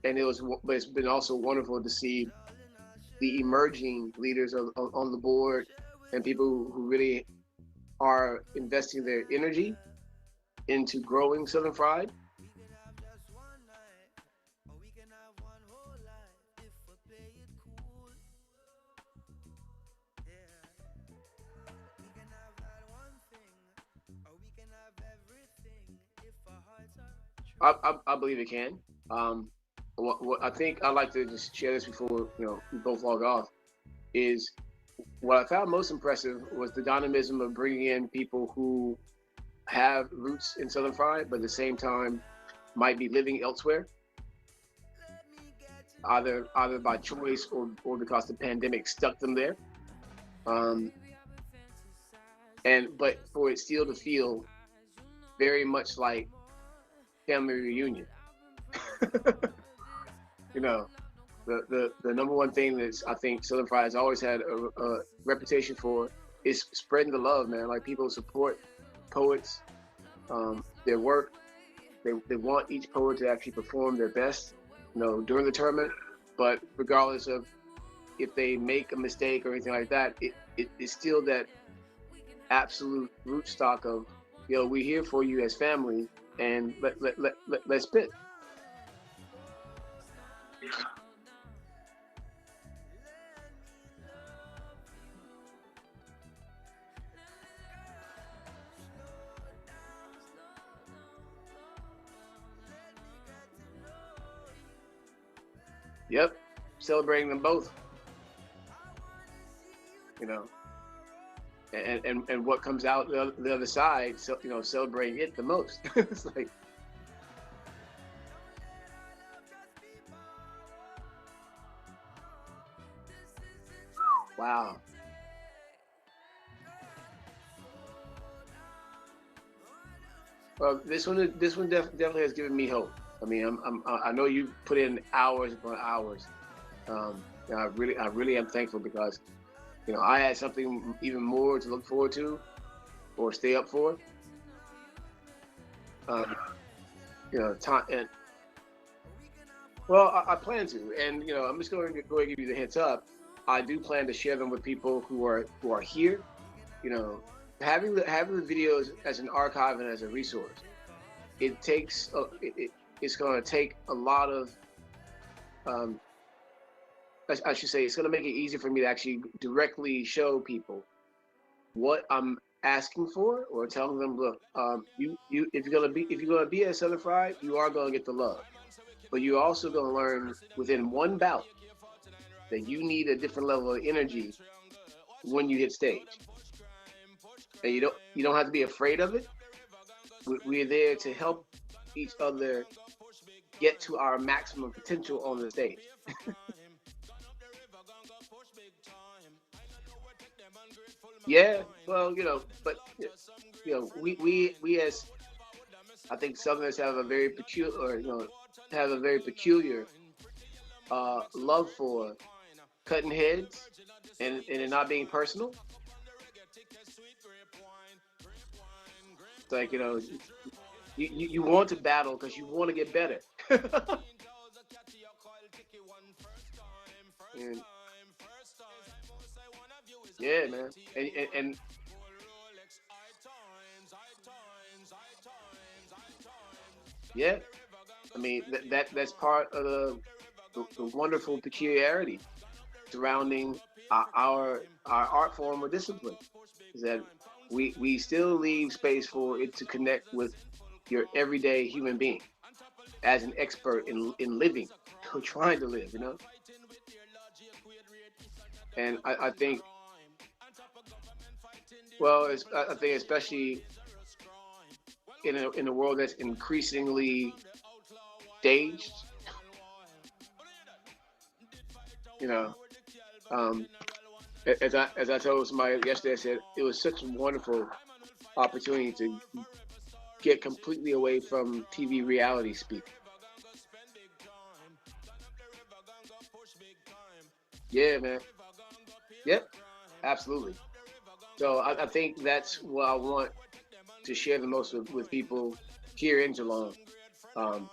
And but it's been also wonderful to see the emerging leaders on the board and people who really are investing their energy into growing Southern Fried. I believe it can. What I think I'd like to just share this before we both log off is what I found most impressive was the dynamism of bringing in people who have roots in Southern Fried, but at the same time might be living elsewhere, either by choice or because the pandemic stuck them there. But for it still to feel very much like family reunion. You know, the number one thing that I think Southern Fried has always had a reputation for is spreading the love, man. Like people support poets, their work. They want each poet to actually perform their best, you know, during the tournament. But regardless of if they make a mistake or anything like that, it's still that absolute root stock of, yo, we're here for you as family, and let's spit. Yep, celebrating them both. You know, and what comes out the other side, so you know, celebrating it the most. It's like, wow. Well, this one definitely has given me hope. I mean, I know you put in hours upon hours. And I really am thankful because, you know, I had something even more to look forward to or stay up for. Um, you know, time and well, I plan to, and you know, I'm just going to go and give you the heads up. I do plan to share them with people who are here. You know, having the videos as an archive and as a resource, it takes it's going to take a lot of um, I should say, it's going to make it easier for me to actually directly show people what I'm asking for, or telling them, look, you if you're gonna be at Southern Fried, you are going to get the love, but you're also going to learn within one bout that you need a different level of energy when you hit stage, and you don't have to be afraid of it. We're there to help each other get to our maximum potential on the stage. Yeah, well, you know, but you know, we as I think Southerners have a very peculiar, or, you know, have a very peculiar love for cutting heads and it not being personal. It's like, you know, you want to battle because you want to get better. And yeah, man, and yeah, I mean that's part of the wonderful peculiarity surrounding our art form or discipline, is that we still leave space for it to connect with your everyday human being as an expert in living or trying to live, you know. And I think, well, I think especially in a world that's increasingly staged, you know. Um, as I told somebody yesterday, I said it was such a wonderful opportunity to get completely away from TV reality speak. Yeah, man. Yep, absolutely. So I think that's what I want to share the most with people here in Geelong. Um,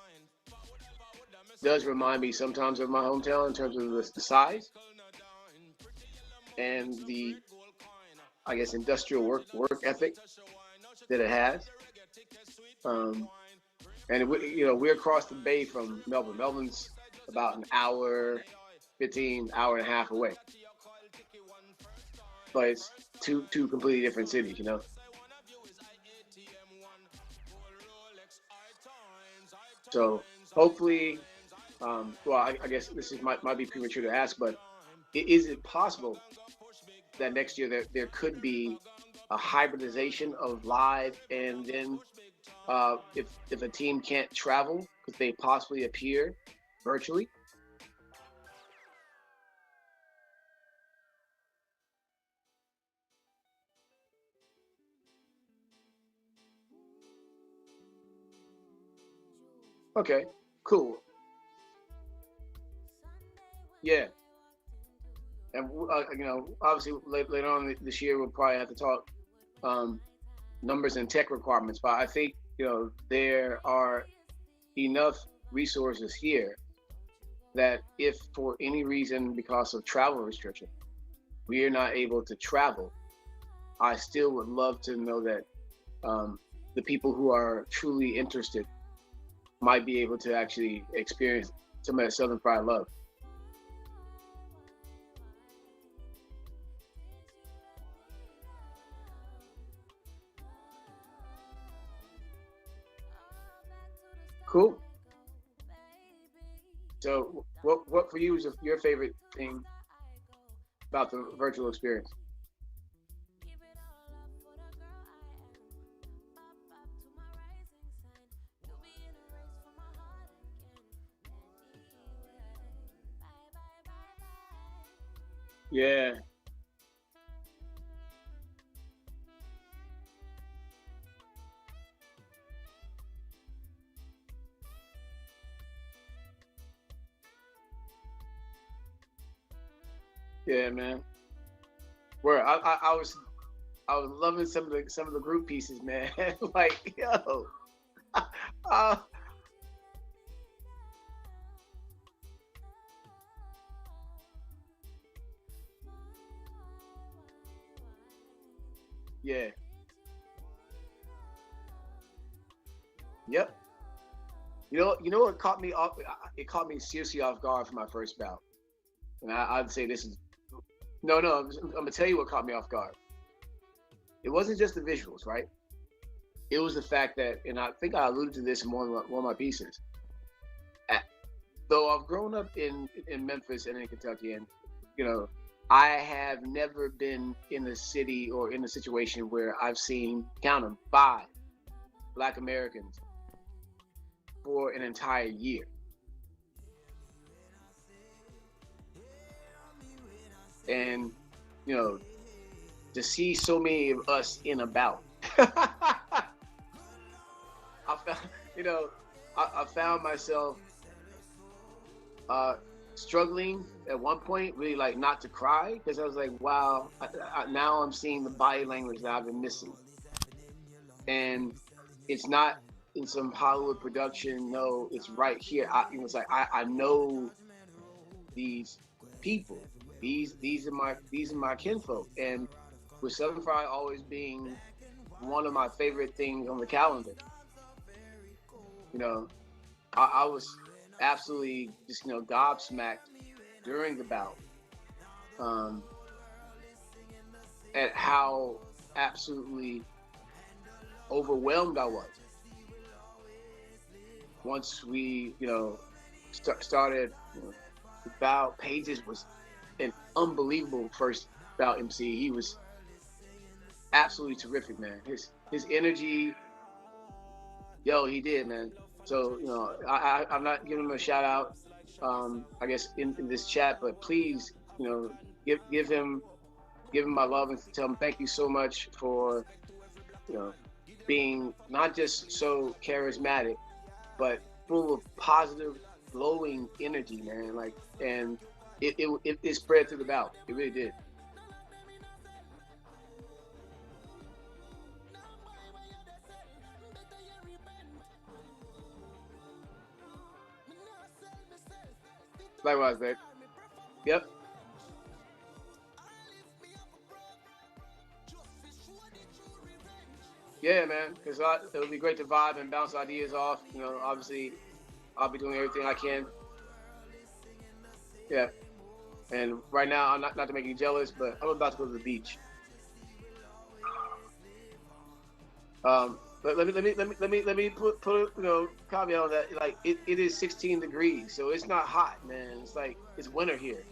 does remind me sometimes of my hometown in terms of the size and the, I guess, industrial work ethic that it has. Um, and you know, we're across the bay from Melbourne. Melbourne's about an hour, 15 hour and a half away, but it's two completely different cities, you know. So hopefully, well, I guess this might be premature to ask, but is it possible that next year there could be a hybridization of live, and then if a team can't travel, could they possibly appear virtually? Okay, cool. Yeah, and obviously later on this year we'll probably have to talk numbers and tech requirements. But I think there are enough resources here that if for any reason because of travel restriction we are not able to travel, I still would love to know that the people who are truly interested might be able to actually experience some of that Southern Fried love. Cool. So what for you is your favorite thing about the virtual experience? Yeah. Yeah, man. Where I was loving some of the group pieces, man. Like, yo. uh, yeah. Yep. You know what caught me off? It caught me seriously off guard for my first bout, and I'd say this is no. I'm gonna tell you what caught me off guard. It wasn't just the visuals, right? It was the fact that, and I think I alluded to this in one of my pieces. Though I've grown up in Memphis and in Kentucky, and I have never been in a city or in a situation where I've seen, count them, 5 Black Americans for an entire year. And, to see so many of us in a bout, I found myself struggling at one point, really like not to cry, because I was like, wow, now I'm seeing the body language that I've been missing. And it's not in some Hollywood production. No, it's right here. It's like I know these people. These are my kinfolk. And with Southern Fried always being one of my favorite things on the calendar, I was absolutely just gobsmacked during the bout at how absolutely overwhelmed I was once we started the bout. Pages was an unbelievable first bout MC. He was absolutely terrific, man. His energy, he did, man. So I'm not giving him a shout out, I guess in this chat, but please, give him my love and tell him thank you so much for being not just so charismatic, but full of positive, glowing energy, man. Like, and it spread through the bout. It really did. Likewise, babe. Yep. Yeah, man. Because it would be great to vibe and bounce ideas off. Obviously, I'll be doing everything I can. Yeah. And right now, I'm not to make you jealous, but I'm about to go to the beach. But let me put caveat on that. Like it is 16 degrees, so it's not hot, man. It's like it's winter here.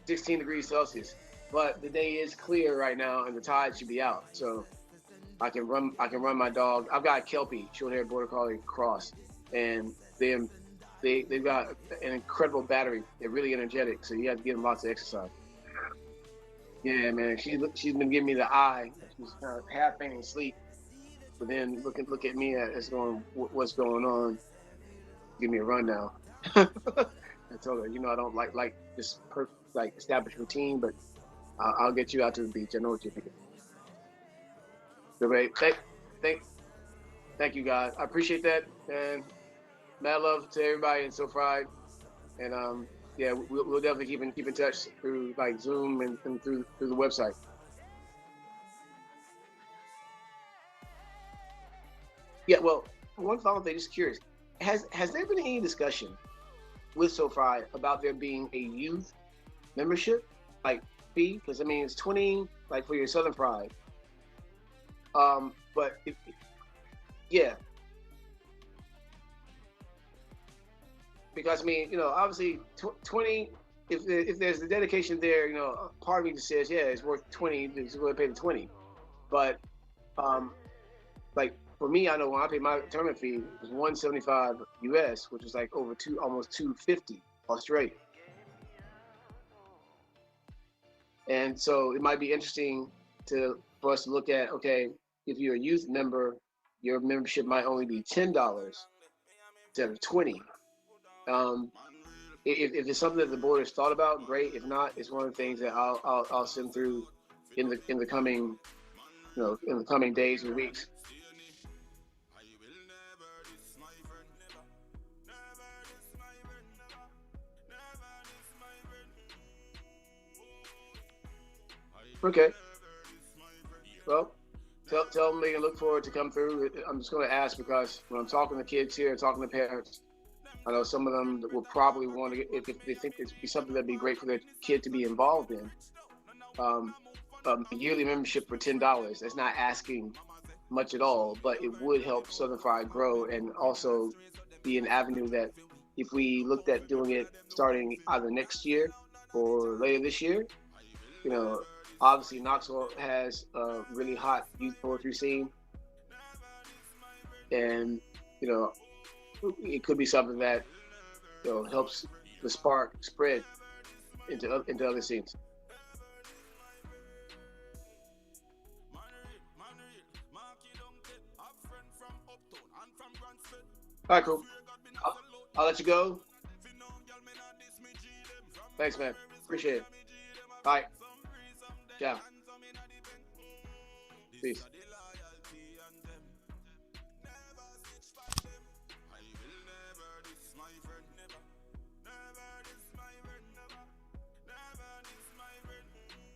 16 degrees Celsius, but the day is clear right now, and the tide should be out, so I can run my dog. I've got a Kelpie, short-haired border collie cross, and they've got an incredible battery. They're really energetic, so you have to give them lots of exercise. Yeah, man. She's been giving me the eye. She's kind of half fainting asleep, but then look at me as going, what's going on? Give me a run now. I told her, I don't like this established routine, but I'll get you out to the beach. I know what you're thinking. So, babe, thank you guys. I appreciate that, and mad love to everybody in SoFried. And yeah, we'll definitely keep in touch through like Zoom and through the website. Yeah, well, one final thing, just curious, has there been any discussion with SoFried about there being a youth membership fee? Because I mean, it's 20 for your Southern Pride. But yeah, because I mean, obviously 20. If there's the dedication there, part of me just says, yeah, it's worth 20. It's going to pay the 20. But for me, I know when I paid my tournament fee, it was $175 US, which was almost $250 Australian. And so it might be interesting for us to look at, okay, if you're a youth member, your membership might only be $10 instead of 20. If it's something that the board has thought about, great. If not, it's one of the things that I'll send through in the coming days and weeks. Okay. Well, tell them they can look forward to come through. I'm just going to ask because when I'm talking to kids here, talking to parents, I know some of them will probably want to, if they think it'd be something that'd be great for their kid to be involved in. A yearly membership for $10. That's not asking much at all, but it would help Southern Fried grow and also be an avenue that if we looked at doing it starting either next year or later this year, obviously Knoxville has a really hot youth poetry scene, and it could be something that helps the spark spread into other scenes. All right, cool. I'll let you go. Thanks, man. Appreciate it. All right. Ciao. Peace.